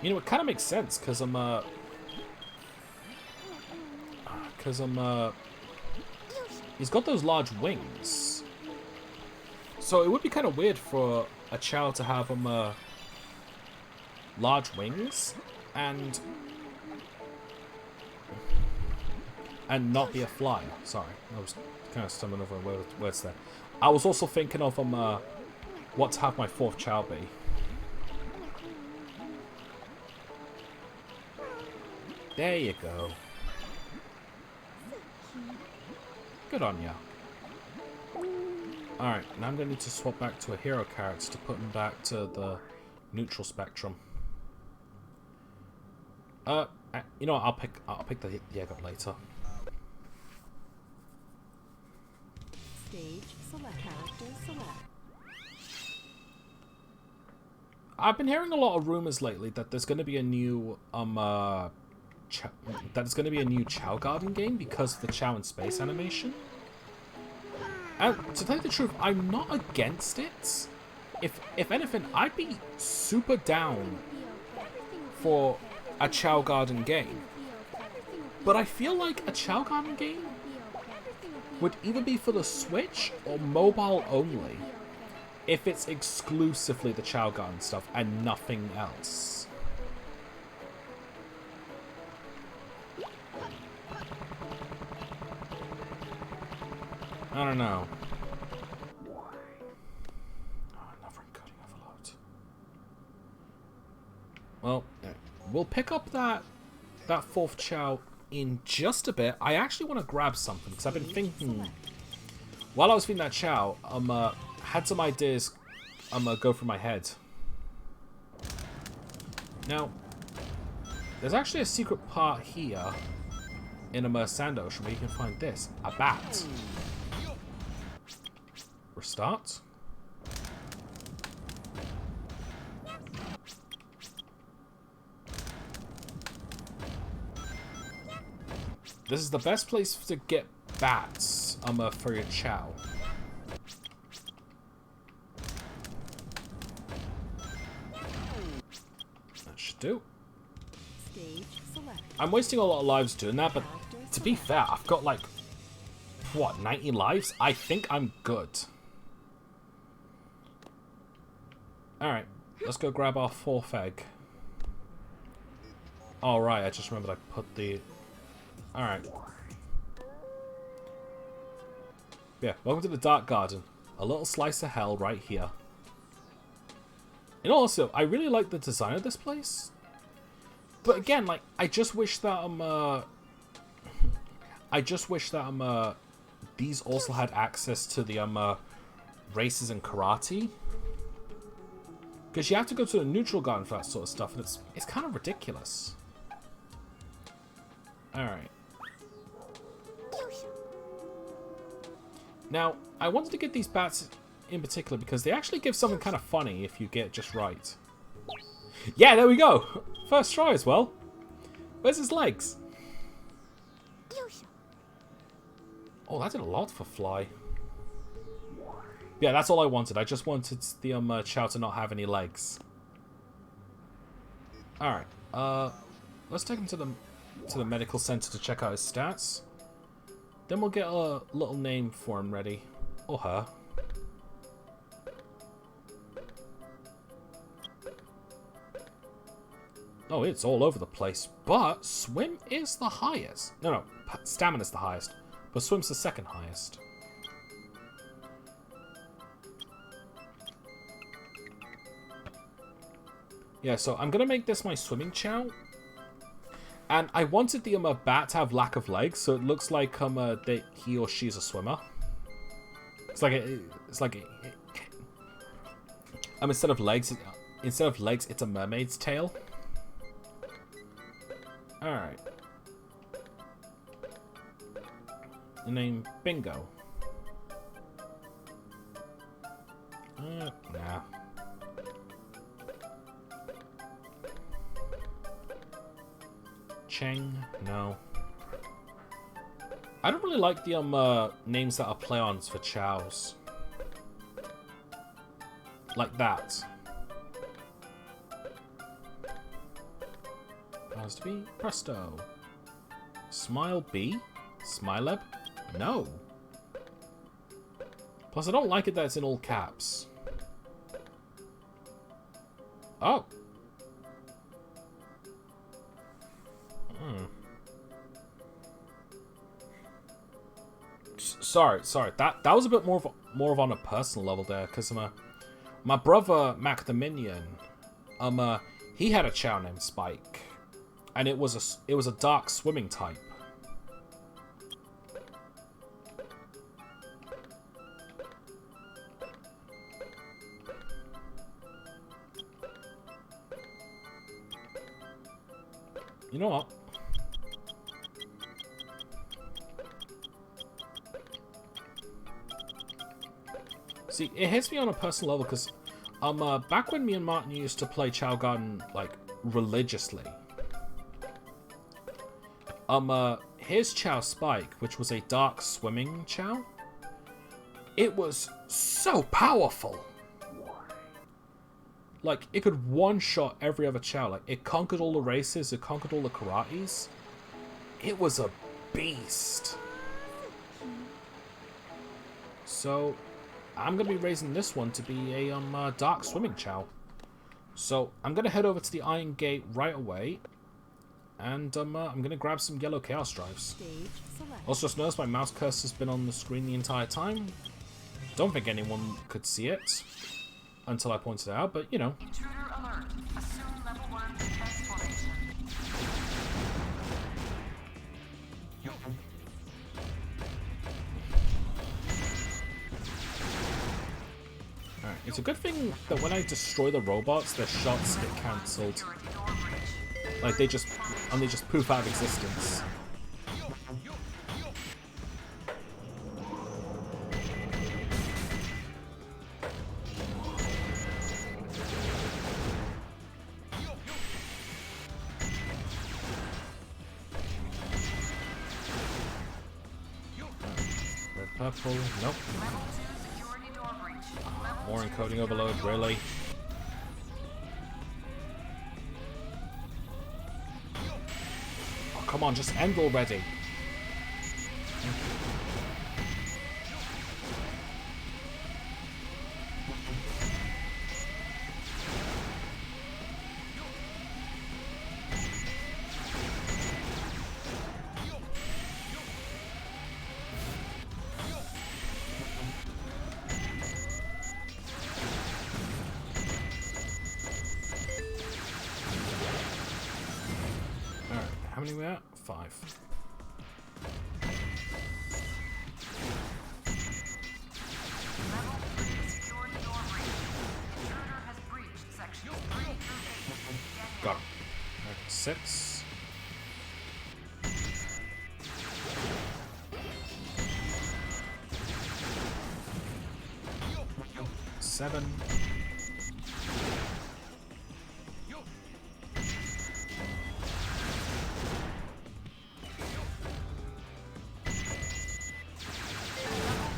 You know, it kind of makes sense because he's got those large wings. So it would be kind of weird for a Chao to have large wings and not be a flyer. Sorry, I was kind of stumbling over words there. I was also thinking of what to have my 4th Chao be. There you go. Good on ya. Alright, now I'm going to need to swap back to a hero character to put him back to the neutral spectrum. You know what, I'll pick the Jäger up later. Stage select. Character select. I've been hearing a lot of rumors lately that there's going to be a new Chao Garden game because of the Chao in Space animation. And to tell you the truth, I'm not against it. If anything, I'd be super down for a Chao Garden game. But I feel like a Chao Garden game would either be for the Switch or mobile only, if it's exclusively the Chao Garden stuff and nothing else. I don't know. Oh, another encoding overload. Well, we'll pick up that fourth Chao in just a bit. I actually want to grab something because I've been thinking while I was feeding that Chao, had some ideas go through my head. Now, there's actually a secret part here in a Sand Ocean where you can find this, a bat. Restart. This is the best place to get bats, for your Chao. That should do. Stage select. I'm wasting a lot of lives doing that, but to be fair, I've got like, what, 90 lives? I think I'm good. Alright, let's go grab our fourth egg. Alright, I just remembered I put the... Alright. Yeah, welcome to the Dark Garden. A little slice of hell right here. And also, I really like the design of this place. But again, like, I just wish that, these also had access to the, races and karate. Because you have to go to the neutral garden for that sort of stuff, and it's kind of ridiculous. Alright. Now, I wanted to get these bats in particular because they actually give something kind of funny if you get it just right. Yeah, there we go! First try as well. Where's his legs? Oh, that did a lot for Fly. Yeah, that's all I wanted. I just wanted the Chao to not have any legs. Alright, let's take him to the medical center to check out his stats. Then we'll get a little name for him ready. Or her. Oh, it's all over the place. But swim is the highest. No, stamina's the highest. But swim's the second highest. Yeah, so I'm gonna make this my swimming Chao. And I wanted the bat to have lack of legs, so it looks like that he or she's a swimmer. It's like instead of legs, it's a mermaid's tail. All right. The name Bingo. Nah. Cheng, no. I don't really like the names that are play-ons for Chaos. Like that. Has to be Presto. Smile B? Smileb? No. Plus, I don't like it that it's in all caps. Oh. Sorry. That was a bit more of on a personal level there, because my brother Mac the Minion, he had a Chao named Spike, and it was a dark swimming type. You know what? See, it hits me on a personal level because, back when me and Martin used to play Chao Garden, like, religiously, his Chao Spike, which was a dark swimming Chao, it was so powerful. Like, it could one-shot every other Chao. Like, it conquered all the races, it conquered all the karates. It was a beast. So, I'm going to be raising this one to be a dark swimming Chao. So, I'm going to head over to the Iron Gate right away. And I'm going to grab some yellow chaos drives. Stage select. Also, just notice my mouse cursor has been on the screen the entire time. Don't think anyone could see it until I pointed it out, but you know. Intruder alert. Assume level 1 defense formation. Alright, it's a good thing that when I destroy the robots, their shots get cancelled. Security door breach. Like they just poof out of existence. Red, purple, nope. Level 2 security door breach. Level More 2 encoding overload, really. Oh, come on, just end already. Alright, how many are we at? 5. Level 3 security door breach. Intruder has breached sections 3 through 8. Get in. Got him. Alright, 6. Seven. Level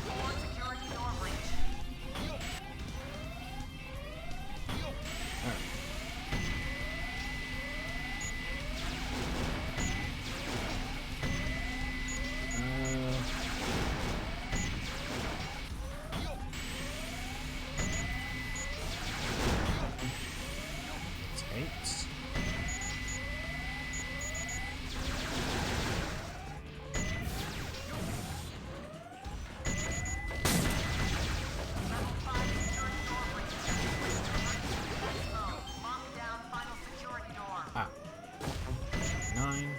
4 security door breach. Alright. It's 8. Level 5 security door breach. Defense mode. Lock down final security door. Ah. 9.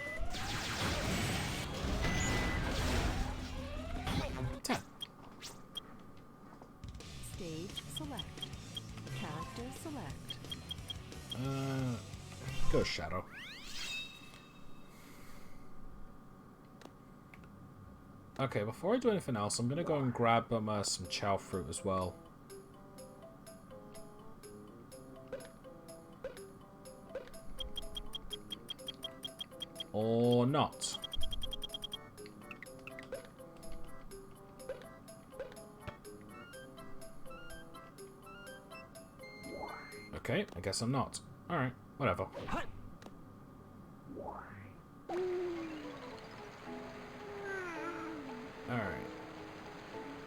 10. Stage select. Character select. Go Shadow. Okay, before I do anything else, I'm gonna go and grab some Chao fruit as well. Or not. Okay, I guess I'm not. Alright, whatever. Alright.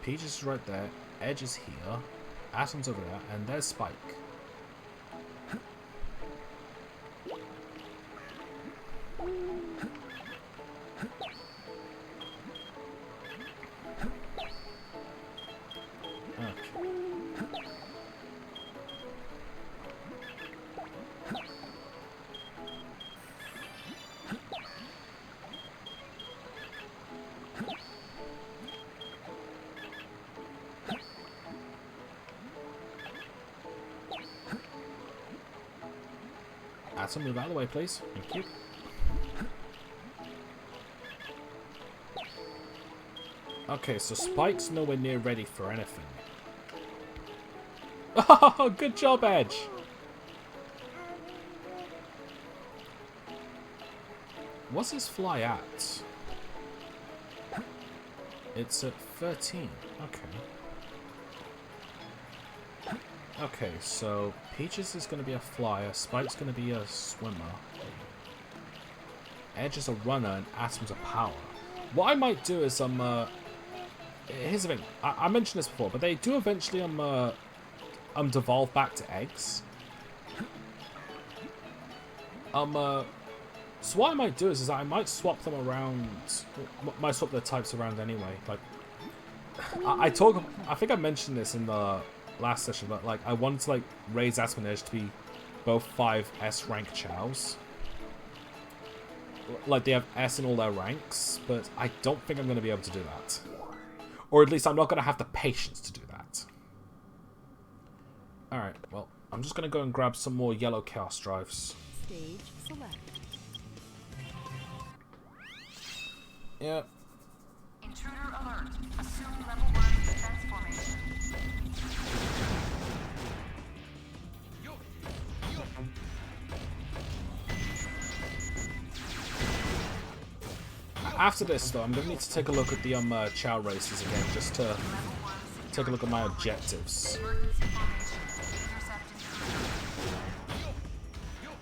Peach is right there, Edge is here, Atom's over there, and there's Spike. Okay. Atom, move out of the way, please. Thank you. Okay, so Spike's nowhere near ready for anything. Oh, good job, Edge! What's his fly at? It's at 13. Okay. Okay, so Peaches is going to be a flyer, Spike's going to be a swimmer. Edge is a runner and Atom's a power. What I might do is here's the thing. I mentioned this before, but they do eventually devolve back to eggs. So what I might do is I might swap them around. Might swap their types around anyway. Like I think I mentioned this in the last session, but like I wanted to like raise Atom and Edge to be both 5 S rank Chaos. Like they have S in all their ranks, but I don't think I'm going to be able to do that. Or at least I'm not going to have the patience to do that. Alright, well, I'm just going to go and grab some more yellow Chaos Drives. Stage select. Yeah. Intruder alert. Assume level 1 defense formation. After this, though, I'm going to need to take a look at the Chao races again, just to take a look at my objectives. Emergency formation. Intercept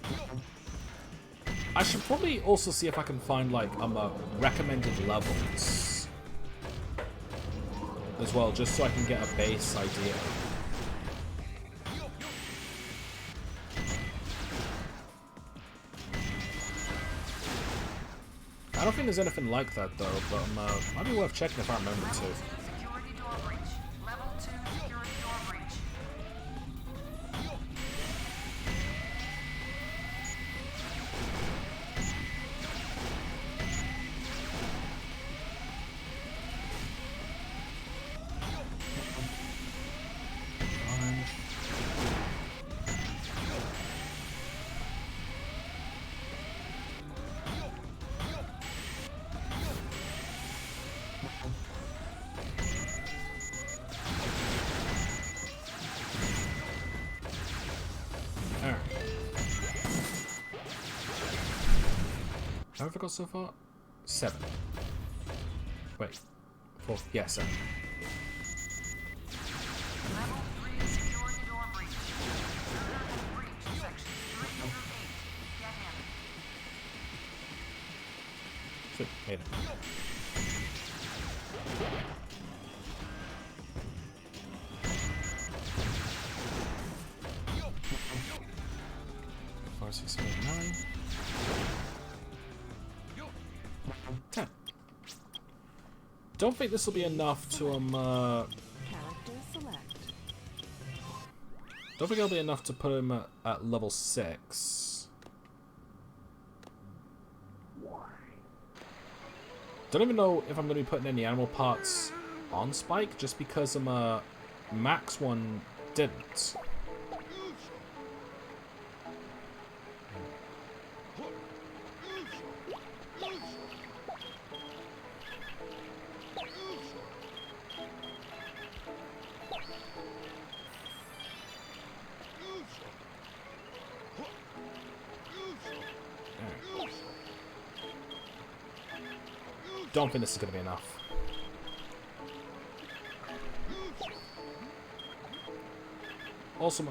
intruder. I should probably also see if I can find, like, recommended levels as well, just so I can get a base idea. I don't think there's anything like that, though, but might be worth checking if I remember to. Security door breach. Level 2 security door breach. How have I got so far? 7. Wait. 4. Yeah, 7. Level 3 security door breach. Intruder has breached sections 3 through 8. Get him. Sweet, made it. Five, 6, 7, 9. 10. Don't think this will be enough to Character select. don't think it'll be enough to put him at level 6. Don't even know if I'm going to be putting any animal parts on Spike, just because Max one didn't. Don't think this is going to be enough. Also,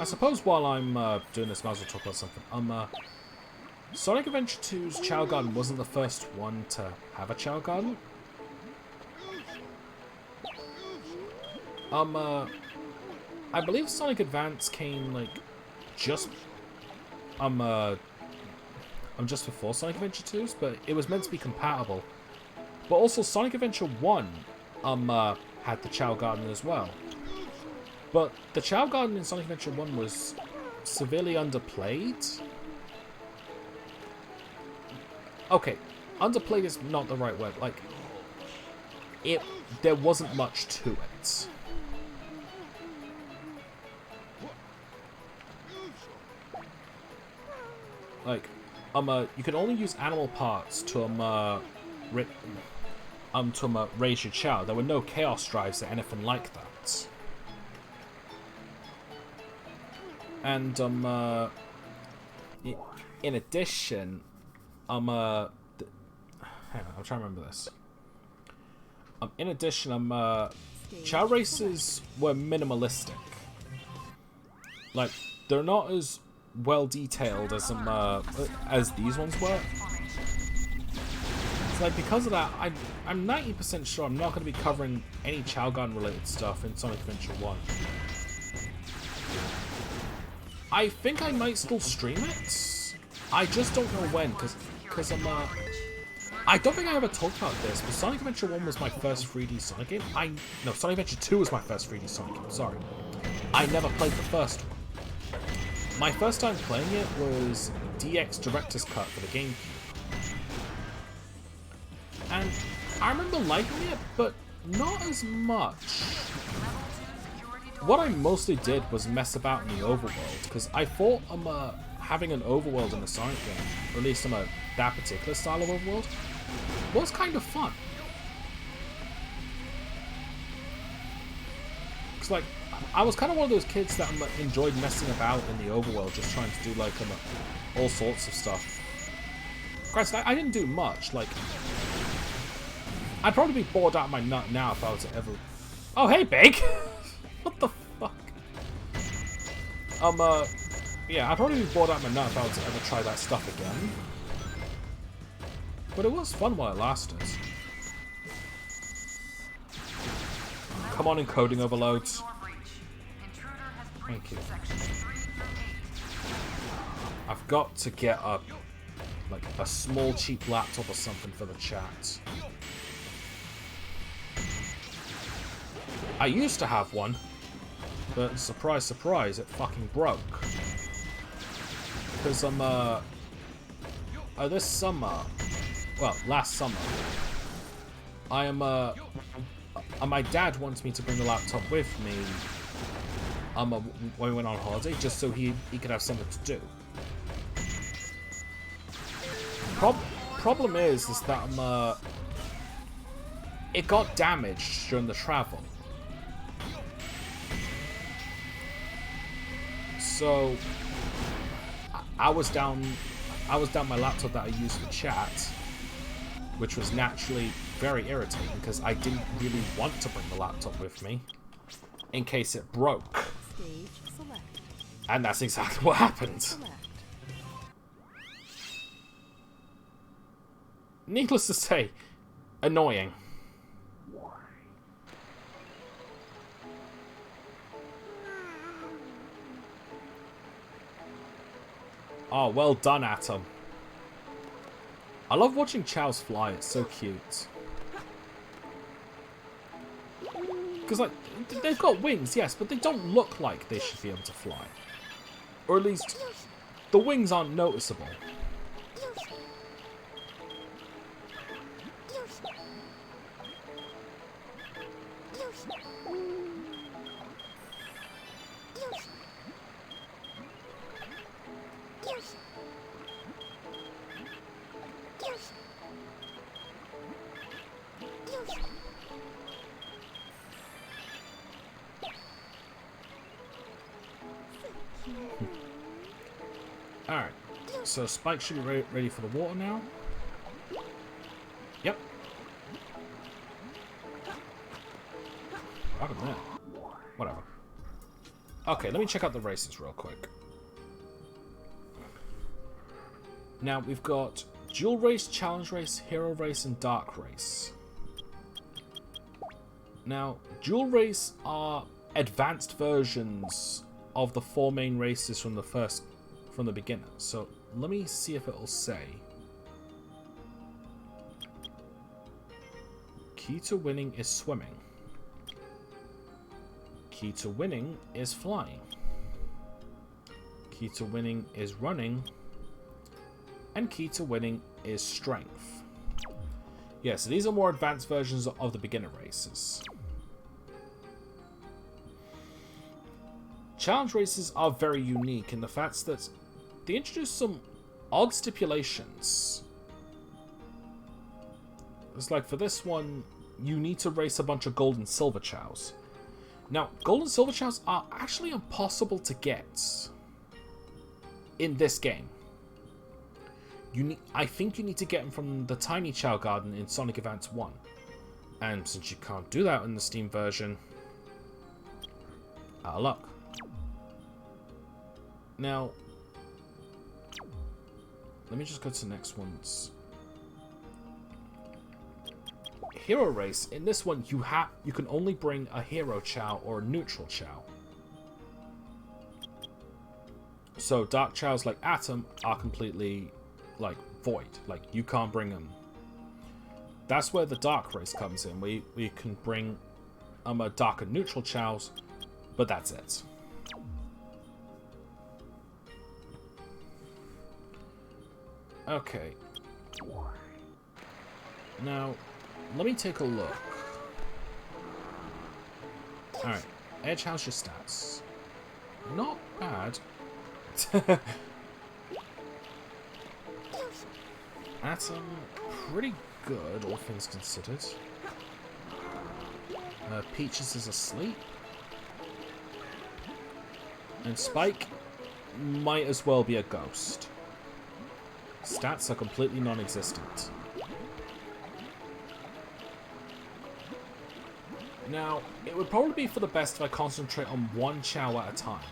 I suppose while I'm doing this, might as well talk about something. Sonic Adventure 2's Chao Garden wasn't the first one to have a Chao Garden. I believe Sonic Advance came like just just before Sonic Adventure 2's, but it was meant to be compatible. But also Sonic Adventure 1 had the Chao Garden as well. But the Chao Garden in Sonic Adventure 1 was severely underplayed. Okay, underplayed is not the right word. Like, there wasn't much to it. Like, you could only use animal parts to raise your Chao. There were no Chaos Drives or anything like that. And in addition, hang on, I'm trying to remember this. In addition, Chao races were minimalistic. Like, they're not as well detailed as these ones were. So like because of that, I'm 90% sure I'm not going to be covering any Chao Garden related stuff in Sonic Adventure 1. I think I might still stream it. I just don't know when, because I don't think I ever talked about this, but Sonic Adventure 1 was my first 3D Sonic game. No, Sonic Adventure 2 was my first 3D Sonic game, sorry. I never played the first one. My first time playing it was DX Director's Cut for the GameCube. And I remember liking it, but not as much. What I mostly did was mess about in the overworld, because I thought having an overworld in a Sonic game, or at least that particular style of overworld, was kind of fun. Because like, I was kind of one of those kids that enjoyed messing about in the overworld, just trying to do like all sorts of stuff. Granted, I didn't do much. Like, I'd probably be bored out of my nut now if I was to ever. Oh, hey, Big. What the fuck? Yeah, I'd probably be bored out of my nut if I was to ever try that stuff again. But it was fun while it lasted. Come on, encoding overloads. Thank you. I've got to get a small cheap laptop or something for the chat. I used to have one, but surprise, surprise, it fucking broke. Because this summer, well, last summer, my dad wants me to bring the laptop with me when we went on holiday, just so he could have something to do. Problem is that it got damaged during the travel. So I was down my laptop that I used for chat, which was naturally very irritating because I didn't really want to bring the laptop with me in case it broke. Stage select. And that's exactly what happened. Select. Needless to say, annoying. Oh, well done, Atom. I love watching Chao's fly, it's so cute. Because, like, they've got wings, yes, but they don't look like they should be able to fly. Or at least, the wings aren't noticeable. Alright, so Spike should be ready for the water now. Yep. What happened there? Whatever. Okay, let me check out the races real quick. Now, we've got Dual Race, Challenge Race, Hero Race, and Dark Race. Now, Dual Race are advanced versions of the 4 main races from the beginner. So, let me see if it'll say. Key to winning is swimming. Key to winning is flying. Key to winning is running. And key to winning is strength. Yeah, so these are more advanced versions of the beginner races. Challenge races are very unique in the fact that they introduce some odd stipulations. It's like for this one, you need to race a bunch of gold and silver chows. Now, gold and silver chows are actually impossible to get in this game. I think you need to get them from the Tiny Chao Garden in Sonic Advance 1. And since you can't do that in the Steam version, out of luck. Now, let me just go to the next ones. hero race, in this one you can only bring a hero Chao or a neutral Chao. So dark Chaos like Atom are completely like void. Like you can't bring them. That's where the dark race comes in. We can bring a dark and neutral Chaos, but that's it. Okay. Now, let me take a look. Alright. Edge, how's your stats? Not bad. Atom, pretty good, all things considered. Peaches is asleep. And Spike might as well be a ghost. Stats are completely non-existent. Now, it would probably be for the best if I concentrate on one Chao at a time.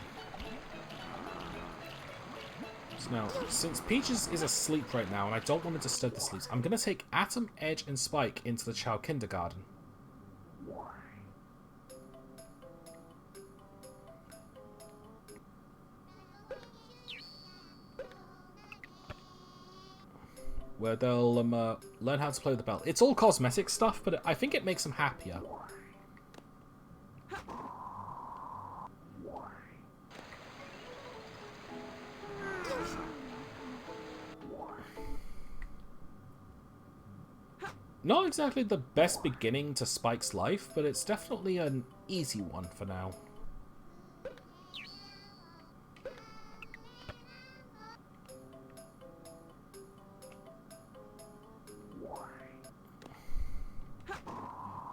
So now, since Peaches is asleep right now, and I don't want to disturb the sleeps, I'm going to take Atom, Edge, and Spike into the Chao Kindergarten. Where they'll learn how to play the bell. It's all cosmetic stuff, but I think it makes them happier. Not exactly the best beginning to Spike's life, but it's definitely an easy one for now.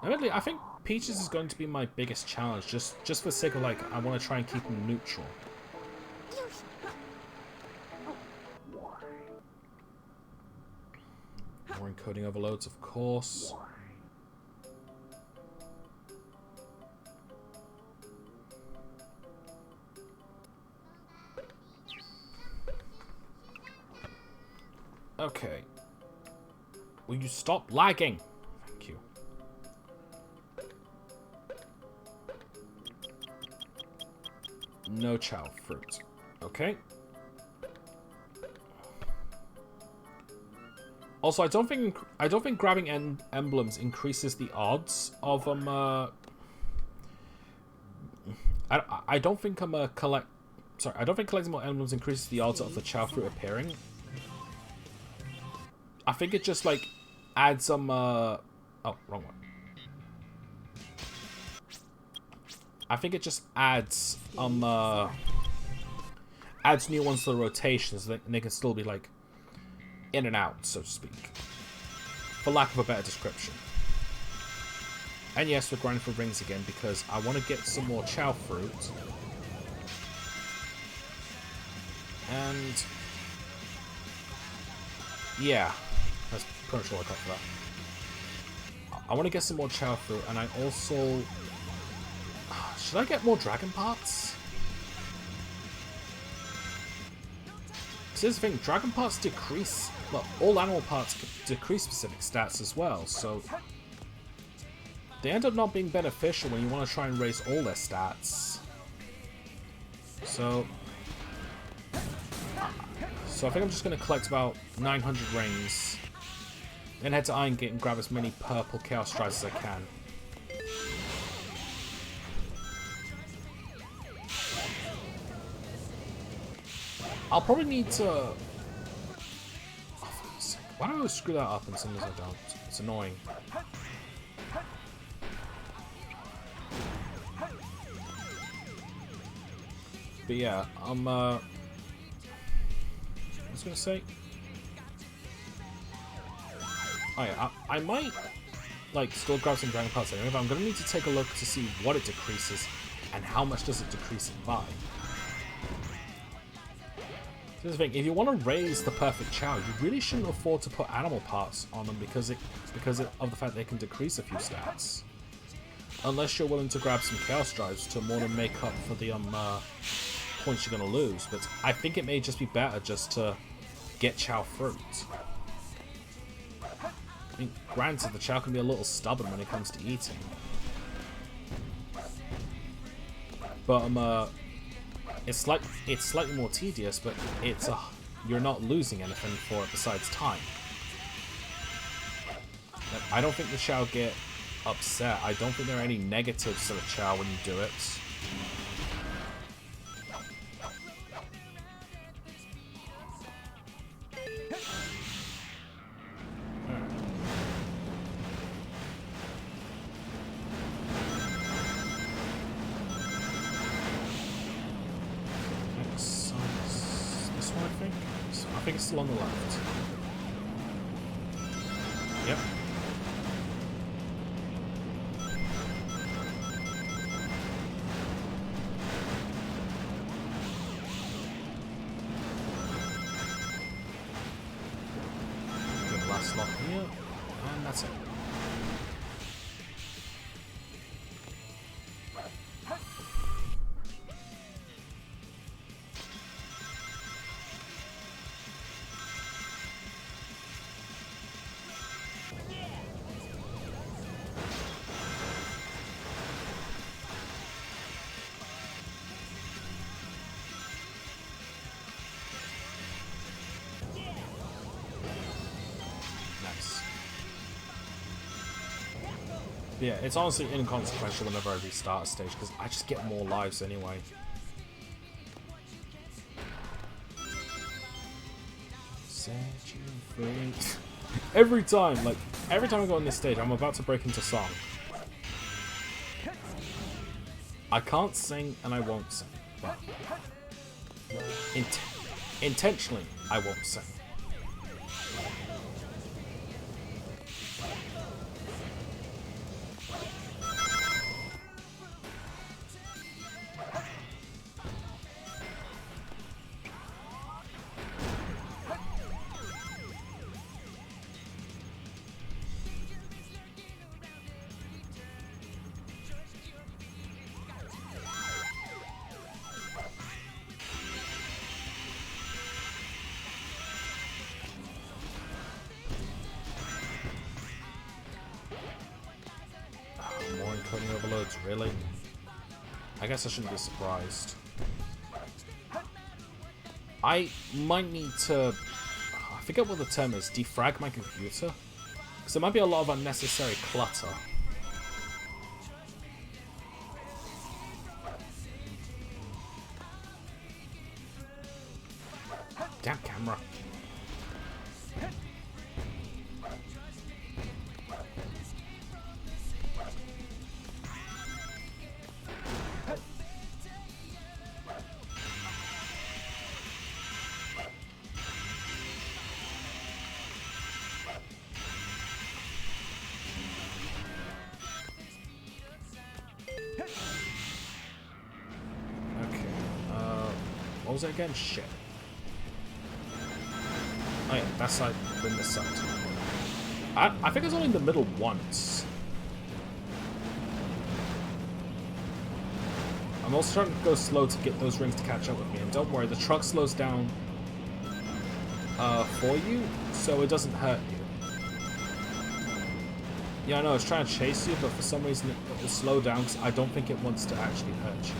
Admittedly, I think Peaches is going to be my biggest challenge, just for the sake of, like, I want to try and keep him neutral. More encoding overloads, of course. Okay. Will you stop lagging? Thank you. No Chao fruit. Okay. Also, I don't think grabbing emblems increases the odds of I don't think collecting more emblems increases the odds of the Chao fruit appearing. I think it just like adds some oh, wrong one. I think it just adds adds new ones to the rotation so that they can still be like in and out, so to speak, for lack of a better description. And yes, we're grinding for rings again because I want to get some more Chao fruit. And yeah, that's pretty much all I got for that. I want to get some more Chao fruit, and I also... Should I get more dragon parts? Here's the thing, dragon parts decrease, well, all animal parts decrease specific stats as well, so they end up not being beneficial when you want to try and raise all their stats. So I think I'm just going to collect about 900 rings, then head to Iron Gate and grab as many purple Chaos Strides as I can. I'll probably need to... Oh, for God's sake. Why do I always screw that up and sometimes I don't? It's annoying. But yeah, I was going to say... Oh yeah, I might like still grab some Dragon Parts anyway, but I'm going to need to take a look to see what it decreases and how much does it decrease it by. Here's the thing, if you want to raise the perfect Chao, you really shouldn't afford to put animal parts on them because of the fact they can decrease a few stats. Unless you're willing to grab some Chaos Drives to more than make up for the points you're going to lose. But I think it may just be better just to get Chao fruit. I mean, granted, the Chao can be a little stubborn when it comes to eating. But it's slightly more tedious, but you're not losing anything for it besides time. I don't think the Chao get upset. I don't think there are any negatives to the Chao when you do it. I think it's still on the left. Yep. Good last slot here, and that's it. Yeah, it's honestly inconsequential whenever I restart a stage, because I just get more lives anyway. Set you free. Every time I go on this stage, I'm about to break into song. I can't sing and I won't sing, but intentionally I won't sing. More encoding overloads, really? I guess I shouldn't be surprised. I might need to... I forget what the term is. Defrag my computer? Because there might be a lot of unnecessary clutter. Damn camera. What was it again? Shit. Oh yeah, that side, then this side. I think I was only in the middle once. I'm also trying to go slow to get those rings to catch up with me. And don't worry, the truck slows down for you, so it doesn't hurt you. Yeah, I know, it's trying to chase you, but for some reason it will slow down because I don't think it wants to actually hurt you.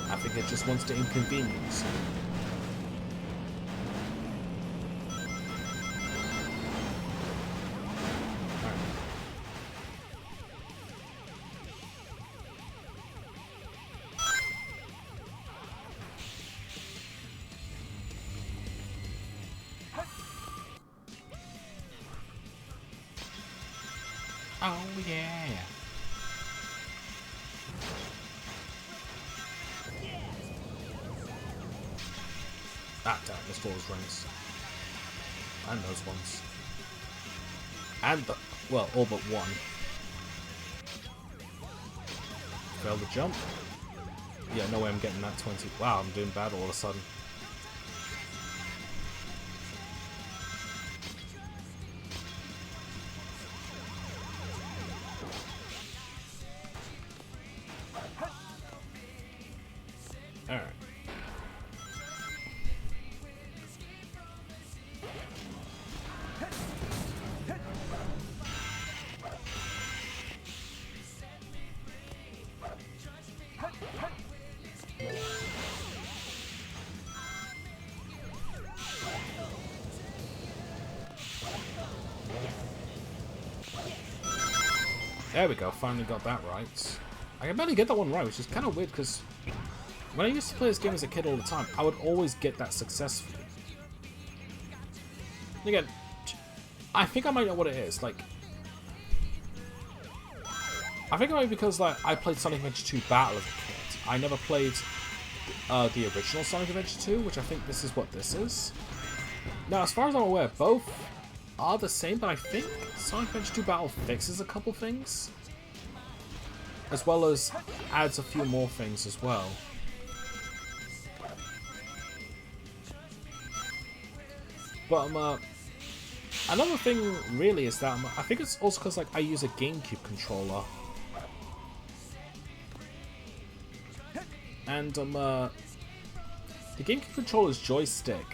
I think it just wants to inconvenience you. Oh yeah. Ah, damn, missed all those rings. And those ones. And the, well, all but one. Failed the jump. Yeah, no way I'm getting that 20. Wow, I'm doing bad all of a sudden. Alright. There we go, finally got that right. I can barely get that one right, which is kind of weird because when I used to play this game as a kid all the time, I would always get that successfully. Again, I think I might know what it is. Like, I think it might be because like I played Sonic Adventure 2 Battle as a kid. I never played the original Sonic Adventure 2, which I think this is what this is. Now, as far as I'm aware, both are the same, but I think Sonic Adventure 2 Battle fixes a couple things, as well as adds a few more things as well. But another thing really is that I think it's also because like I use a GameCube controller, and the GameCube controller's joystick,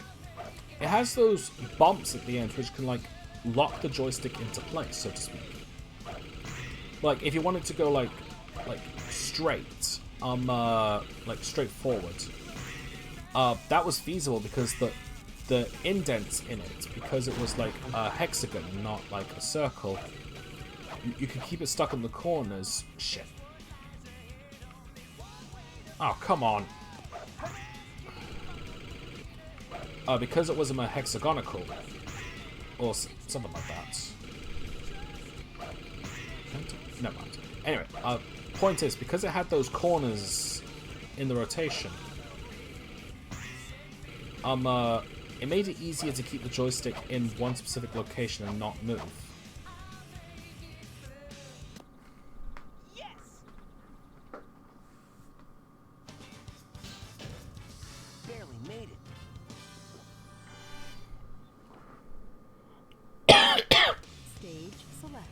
it has those bumps at the end which can like lock the joystick into place, so to speak. Like if you wanted to go like straight, like straight forward, that was feasible because the indents in it, because it was like a hexagon, not like a circle, you could keep it stuck in the corners. Shit. Oh, come on. Because it was a hexagonal, or something like that. Never mind. Anyway, point is, because it had those corners in the rotation, it made it easier to keep the joystick in one specific location and not move. Yes! Barely made it. Stage select.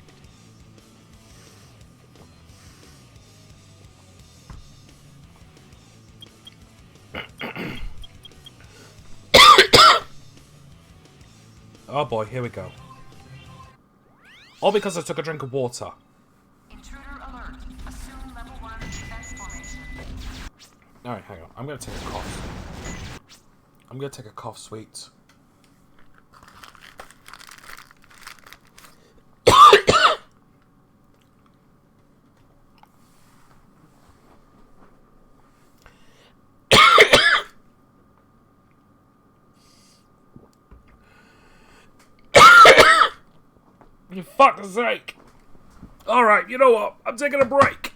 Oh boy, here we go. All because I took a drink of water. Intruder alert. Assume level 1 defense formation. Alright, hang on. I'm gonna take a cough. I'm gonna take a cough sweet. You fuck's sake! Alright, you know what? I'm taking a break.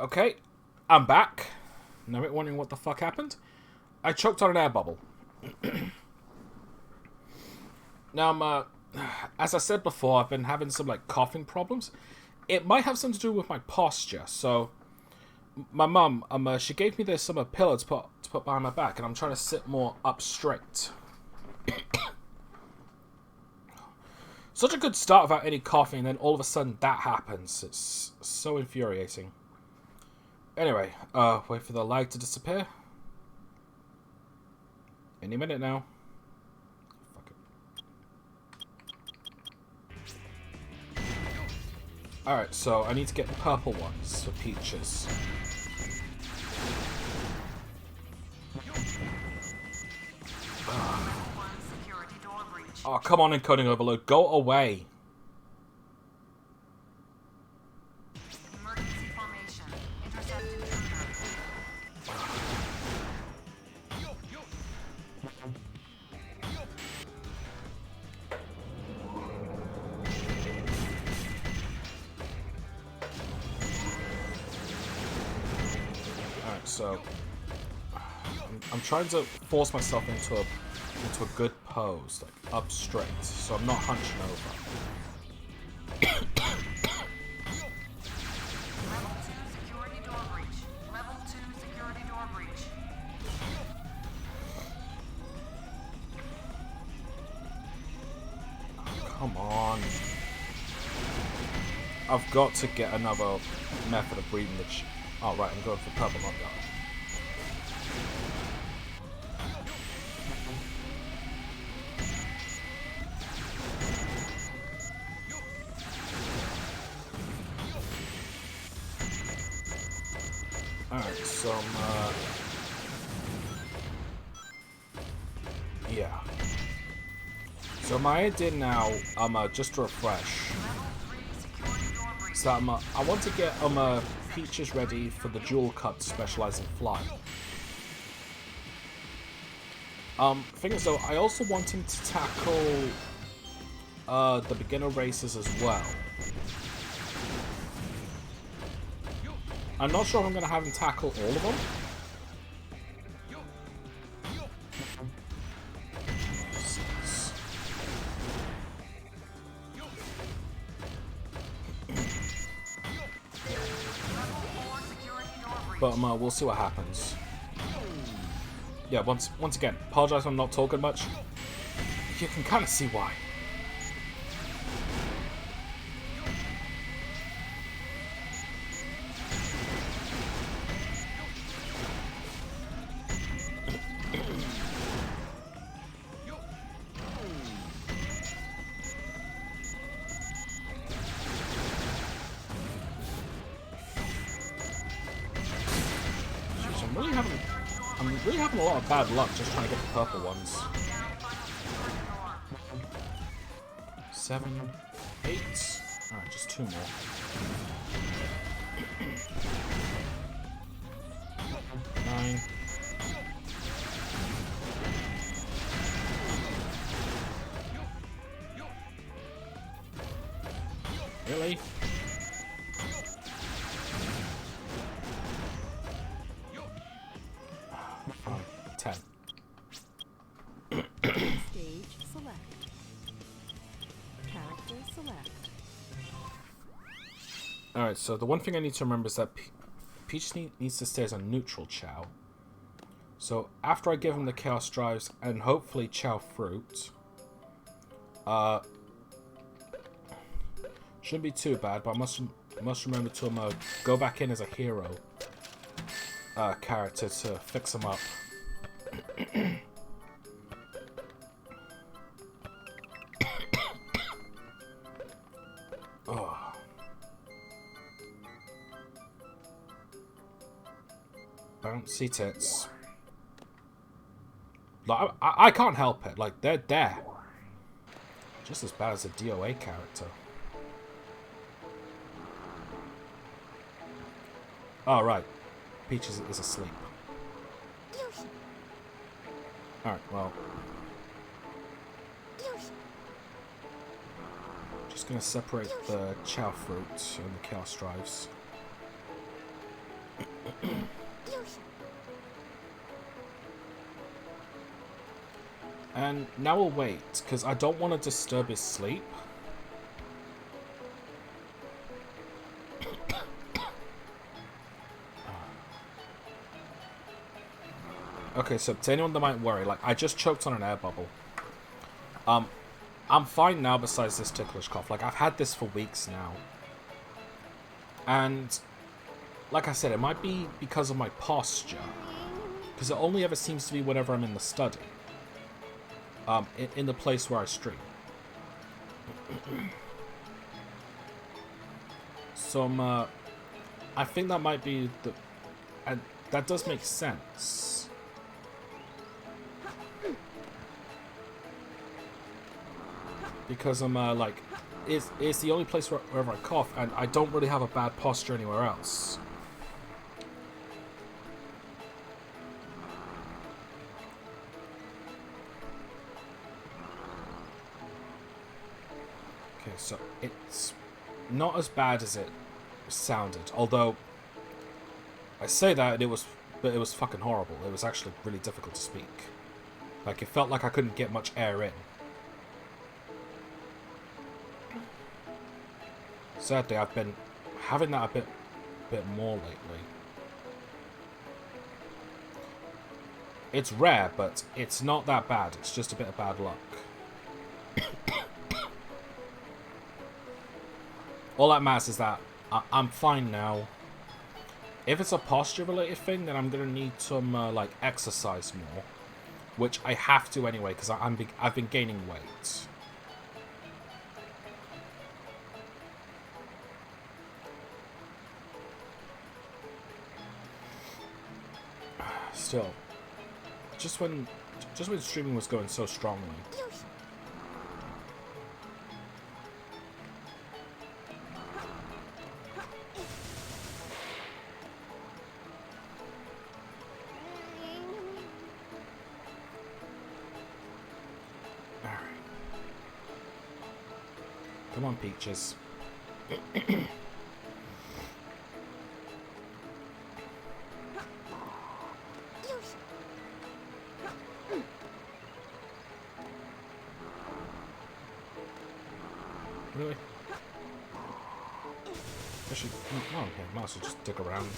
Okay, I'm back. Now you're wondering what the fuck happened? I choked on an air bubble. Now, as I said before, I've been having some, like, coughing problems. It might have something to do with my posture, so... My mum, she gave me this pillow to put behind my back, and I'm trying to sit more up straight. Such a good start without any coughing, and then all of a sudden that happens. It's so infuriating. Anyway, wait for the lag to disappear. Any minute now. Fuck it. Alright, so I need to get purple ones for peaches. Oh, come on, encoding overload. Go away. Emergency formation. Intercept intruder. Alright, so... I'm trying to force myself into a good pose, like up straight, so I'm not hunching over. Level 2 security door breach. Level 2 security door breach. Come on. I've got to get another method of breathing the oh, right, I'm going for purple, not yellow. Alright, so yeah. So my idea now, just to refresh. So I want to get Peaches ready for the dual cup to specialize in flying. Thing is though, I also want him to tackle the beginner races as well. I'm not sure if I'm going to have him tackle all of them. But we'll see what happens. Yeah, once again, apologize if I'm not talking much. You can kind of see why. I'm really having a lot of bad luck just trying to get the purple ones. 7, 8. Alright, just 2 more. 9. Really? Fine. 10. Stage select. Character select. Alright, so the one thing I need to remember is that Peach needs to stay as a neutral Chao. So after I give him the Chaos Drives and hopefully Chao Fruit, shouldn't be too bad, but I must remember to go back in as a hero character to fix him up. Oh. Bouncy tits. Like, I can't help it. Like, they're there. Just as bad as a DOA character. Oh, right. Peach is asleep. Alright, well. Just gonna separate the Chao Fruit and the Chaos Drives. And now we'll wait, because I don't want to disturb his sleep. Okay, so to anyone that might worry, like, I just choked on an air bubble. I'm fine now besides this ticklish cough. Like, I've had this for weeks now. And, like I said, it might be because of my posture. Because it only ever seems to be whenever I'm in the study. In the place where I stream. So, I think that might be the... And that does make sense. Because I'm, like... It's the only place wherever I cough, and I don't really have a bad posture anywhere else. Okay, so it's not as bad as it sounded. Although, I say that, but it was fucking horrible. It was actually really difficult to speak. Like, it felt like I couldn't get much air in. Sadly, I've been having that a bit more lately. It's rare, but it's not that bad. It's just a bit of bad luck. All that matters is that I'm fine now. If it's a posture-related thing, then I'm gonna need some like exercise more, which I have to anyway because I've been gaining weight. Still, just when streaming was going so strongly. Alright. Come on, Peaches. Really? Actually, oh, okay, might as well just dig around.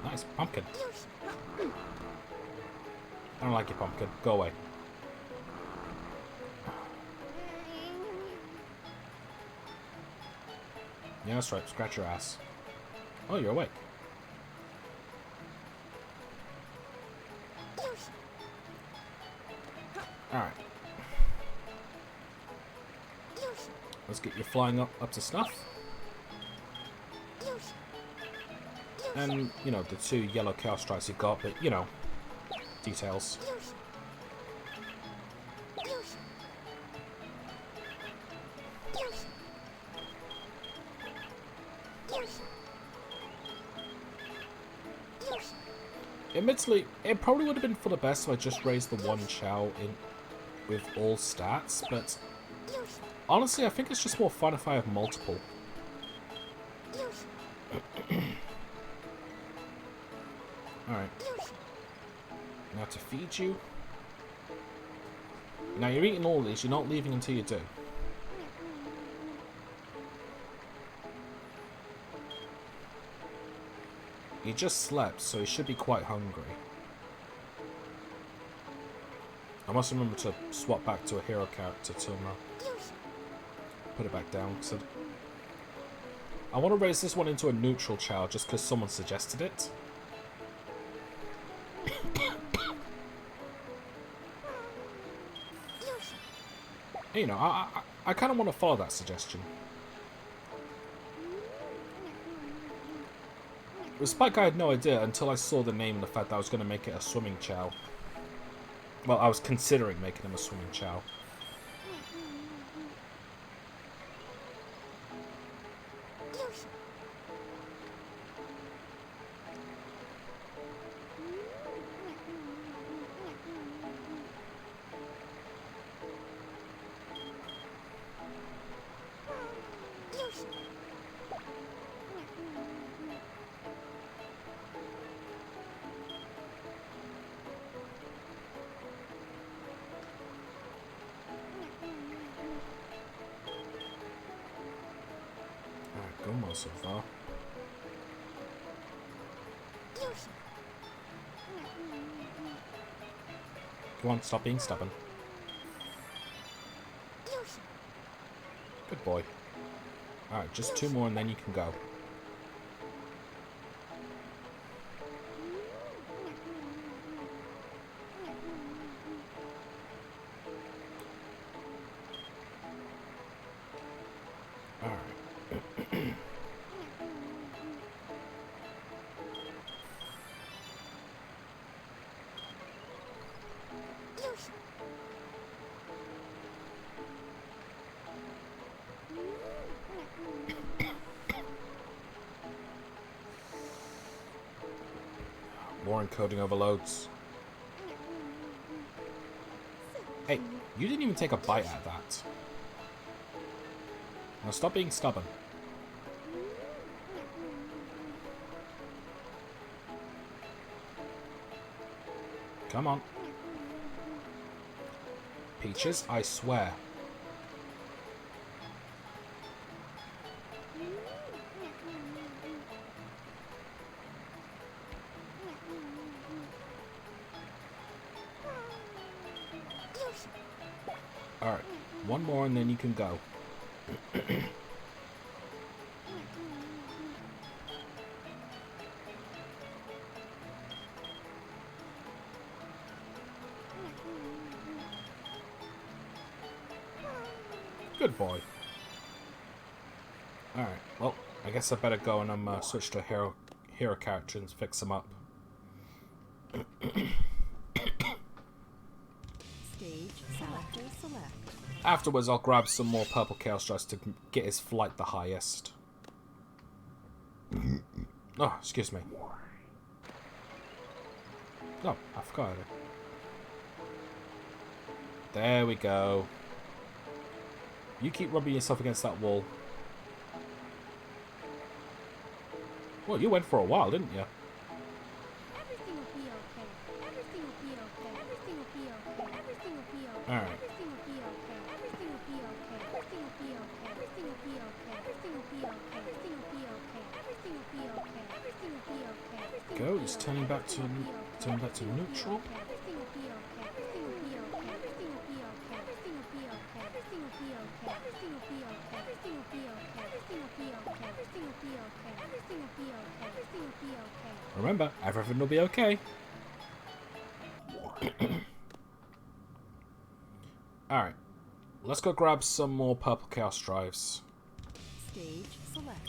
Nice, pumpkin. I don't like your pumpkin. Go away. Yeah, that's right. Scratch your ass. Oh, you're awake. Alright. Let's get you flying up to snuff. And, you know, the 2 yellow chaos strikes you got, but, you know, details. Admittedly, it probably would have been for the best if I just raised the 1 Chao in with all stats, but honestly, I think it's just more fun if I have multiple. Alright. Now to feed you. Now you're eating all these, you're not leaving until you do. He just slept, so he should be quite hungry. I must remember to swap back to a hero character to put it back down. So I want to raise this one into a neutral Chao just because someone suggested it. You know, I kind of want to follow that suggestion. With Spike, I had no idea until I saw the name and the fact that I was going to make it a swimming Chao. Well, I was considering making him a swimming Chao. so far. Come on, stop being stubborn. Good boy. Alright, just 2 more and then you can go. More encoding overloads. Hey, you didn't even take a bite at that. Now stop being stubborn. Come on. Peaches, I swear. Alright, 1 more and then you can go. Good boy. Alright, well, I guess I better go and switch to a hero character and fix him up. Stage selector select. Afterwards, I'll grab some more purple chaos drives to get his flight the highest. Oh, excuse me. Oh, I forgot it. There we go. You keep rubbing yourself against that wall. Well, you went for a while, didn't you? Everything will be okay. Everything will be okay. Everything will be okay. Everything will be okay. All right. Everything will be okay. Everything will be okay. Everything will be okay. Everything will be okay. Everything will be okay. Everything will be okay. Everything will be okay. Everything will be okay. Everything Go. It's turning back to neutral. Everything will be okay. Everything will be okay. Everything will be okay. Everything will be okay. Everything will be okay. Everything will be okay. Everything will be okay. Everything will be okay. Everything will be okay. Everything will be okay. Everything will be okay. Remember, everything will be okay. Alright. Let's go grab some more purple chaos drives. Stage select.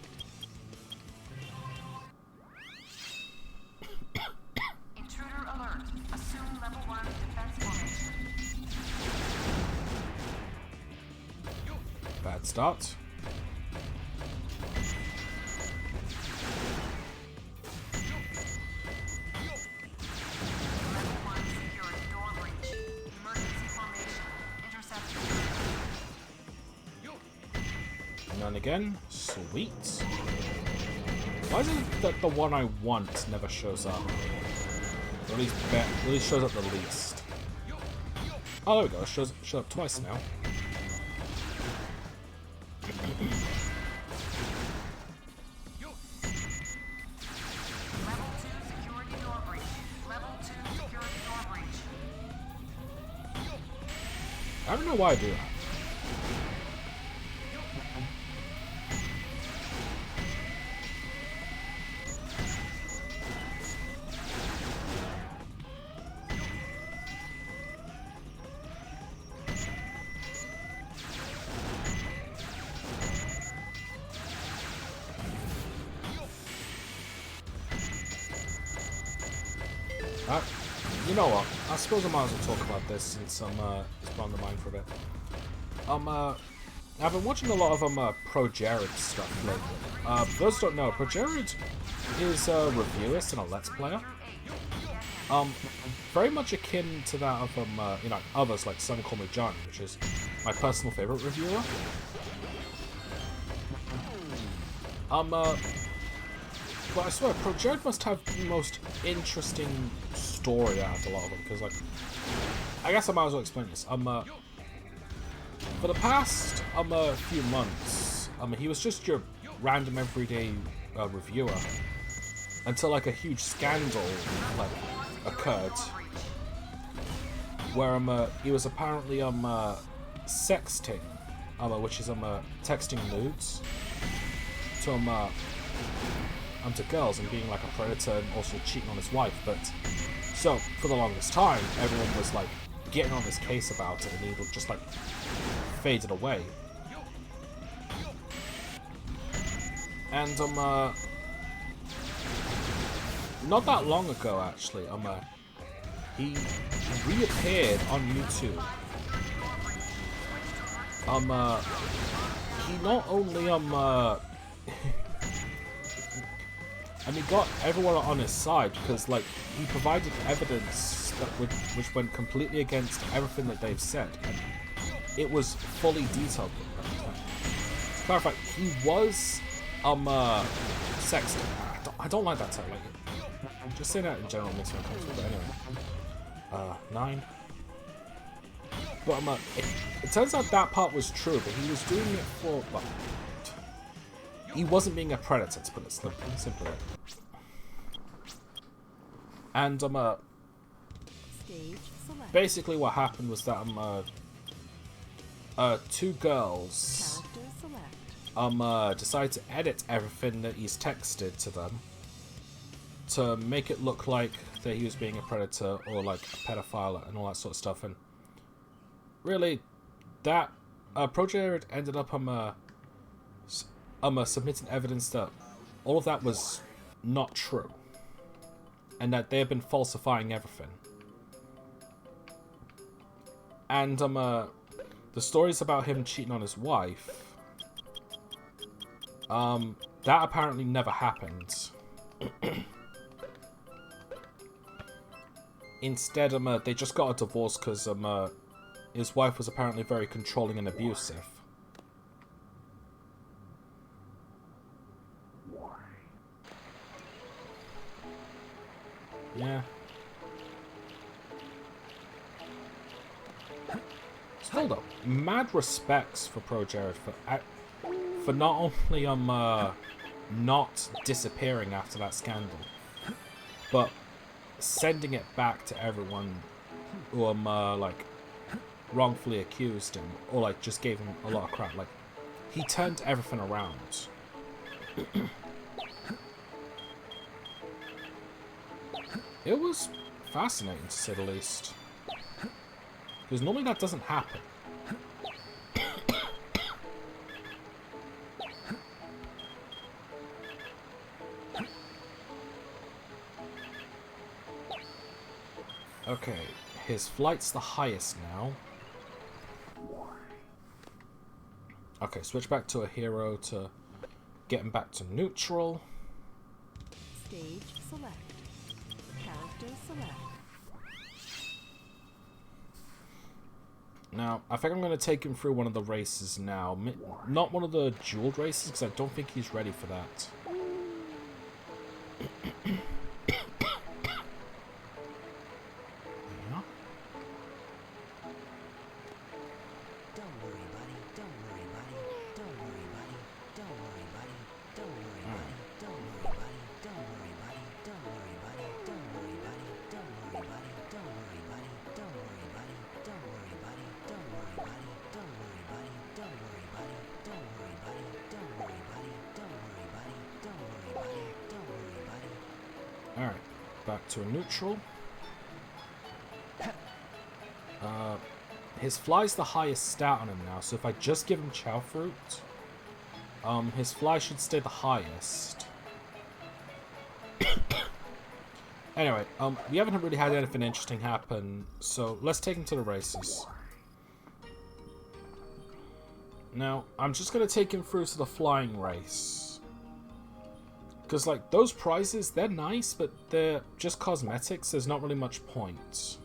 Intruder alert. Assume level 1 defense formation. Bad start. Level 1 security door breach. Emergency formation. Intercept. None again. Sweet. Why is it that the one I want never shows up? Or at least shows up the least. Oh, there we go. It shows up twice now. Level 2 security door breach. Level 2 security door breach. I don't know why I do that. You know what? I suppose I might as well talk about this since it's been on the mind for a bit. I've been watching a lot of Pro Jared stuff lately. For those who don't know, Pro Jared is a reviewist and a Let's Player. Very much akin to that of you know, others like Some Call Me Johnny, which is my personal favorite reviewer. But I swear, Pro Jared must have the most interesting story out of a lot of them, because, like, I guess I might as well explain this. For the past few months, he was just your random everyday reviewer until like a huge scandal like occurred where he was apparently sexting, which is texting nudes to girls and being like a predator and also cheating on his wife. But so for the longest time, everyone was like getting on his case about it, and he just like faded away. And not that long ago, actually, he reappeared on YouTube. He not only and he got everyone on his side because, like, he provided evidence that which went completely against everything that they've said. And it was fully detailed. To clarify, he was sexting. I don't like that term. Like, just saying that in general makes me uncomfortable. But anyway, 9. But it turns out that part was true, but he was doing it for. Well, he wasn't being a predator, to put it simply. And basically what happened was that two girls decided to edit everything that he's texted to them to make it look like that he was being a predator or like a pedophile and all that sort of stuff. And really, that Project ended up submitting evidence that all of that was not true, and that they have been falsifying everything. And the stories about him cheating on his wife, that apparently never happened. Instead, they just got a divorce because his wife was apparently very controlling and abusive. Yeah. Still though, mad respects for ProJared for not only not disappearing after that scandal, but sending it back to everyone who like wrongfully accused him or like just gave him a lot of crap. Like, he turned everything around. It was fascinating, to say the least. Because normally that doesn't happen. Okay, his flight's the highest now. Okay, switch back to a hero to get him back to neutral. Stage select. Character select. Now, I think I'm going to take him through one of the races now. Not one of the dueled races, because I don't think he's ready for that. Alright, back to a neutral. His fly's the highest stat on him now, so if I just give him Chao Fruit, his fly should stay the highest. Anyway, we haven't really had anything interesting happen, so let's take him to the races. Now, I'm just going to take him through to the flying race. Because, like, those prizes, they're nice, but they're just cosmetics. There's not really much point.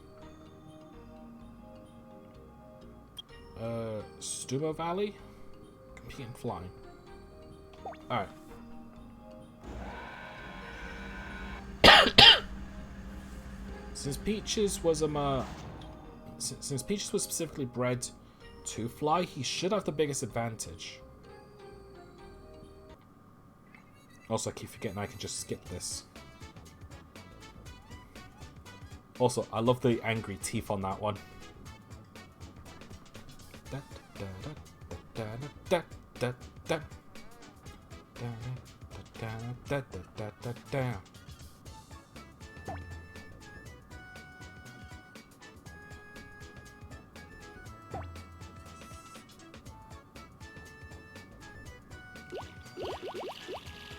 Stumo Valley? Compete in flying. Alright. Since Peaches was since Peaches was specifically bred to fly, he should have the biggest advantage. Also, I keep forgetting I can just skip this. Also, I love the angry teeth on that one.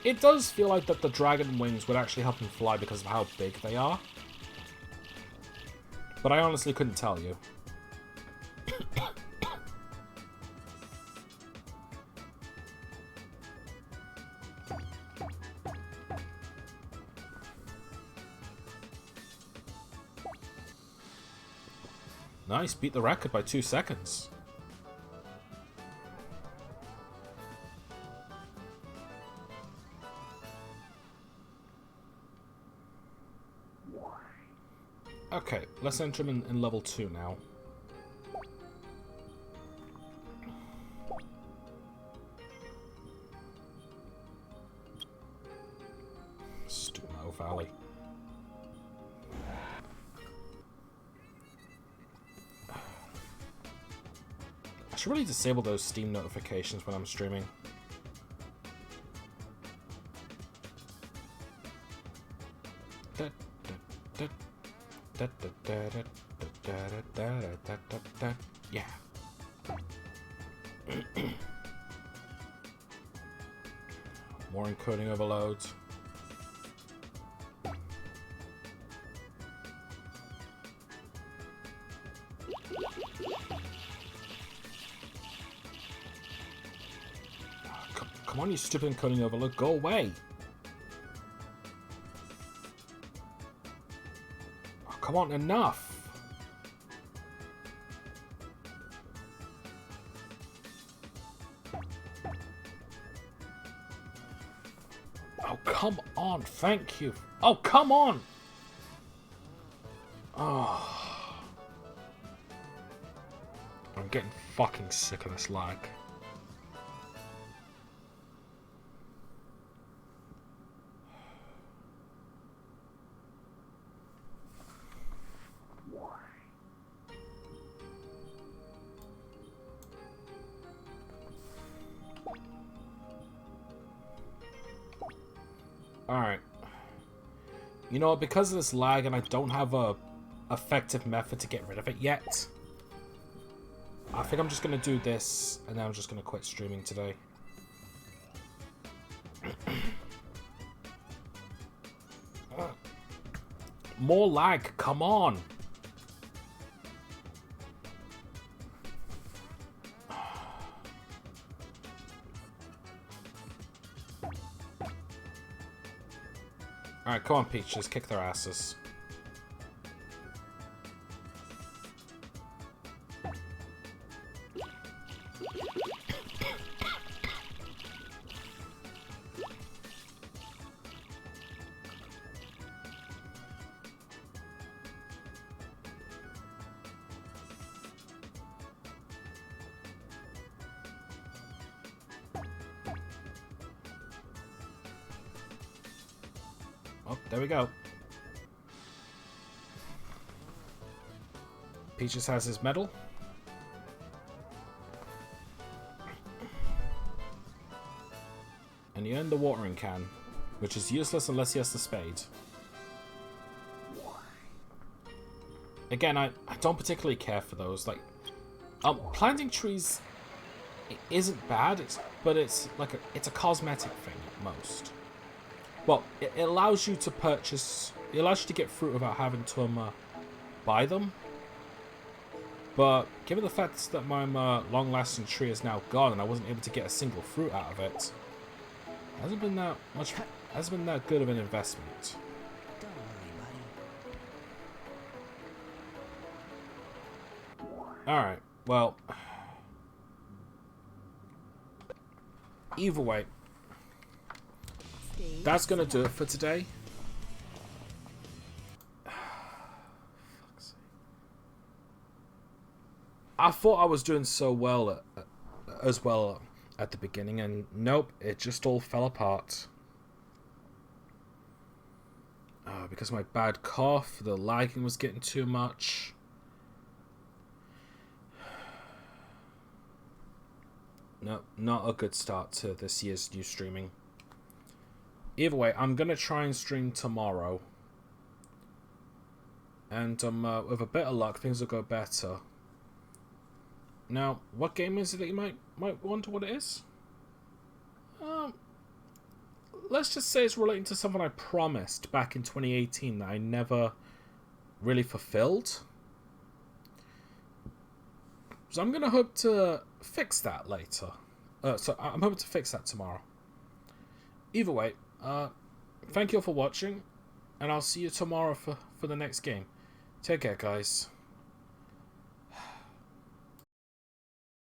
It does feel like that the dragon wings would actually help him fly because of how big they are. But I honestly couldn't tell you. Nice, beat the record by 2 seconds. Okay, let's enter him in level 2 now. Stumo Valley. I should really disable those Steam notifications when I'm streaming. Yeah. More encoding overloads. Come on, you stupid encoding overload, go away! Oh, come on, enough! Oh, come on, thank you. Oh, come on! Oh. I'm getting fucking sick of this lag. Alright. You know what, because of this lag and I don't have a effective method to get rid of it yet, I think I'm just going to do this and then I'm just going to quit streaming today. More lag, come on! Alright, come on, Peaches, kick their asses. Oh, there we go. Peaches has his medal. And he earned the watering can, which is useless unless he has the spade. Again, I don't particularly care for those. Like, planting trees isn't bad, but it's like it's a cosmetic thing at most. Well, it allows you to purchase... It allows you to get fruit without having to buy them. But given the fact that my long-lasting tree is now gone and I wasn't able to get a single fruit out of it, hasn't been that good of an investment. Don't worry, buddy. Alright, well... Either way, that's going to do it for today. I thought I was doing so well as well at the beginning, and nope, it just all fell apart. because of my bad cough, the lagging was getting too much. No, not a good start to this year's new streaming. Either way, I'm going to try and stream tomorrow. And with a bit of luck, things will go better. Now, what game is it that you might wonder what it is? Let's just say it's relating to something I promised back in 2018 that I never really fulfilled. So I'm going to hope to fix that later. So I'm hoping to fix that tomorrow. Either way, thank you all for watching, and I'll see you tomorrow for the next game. Take care, guys.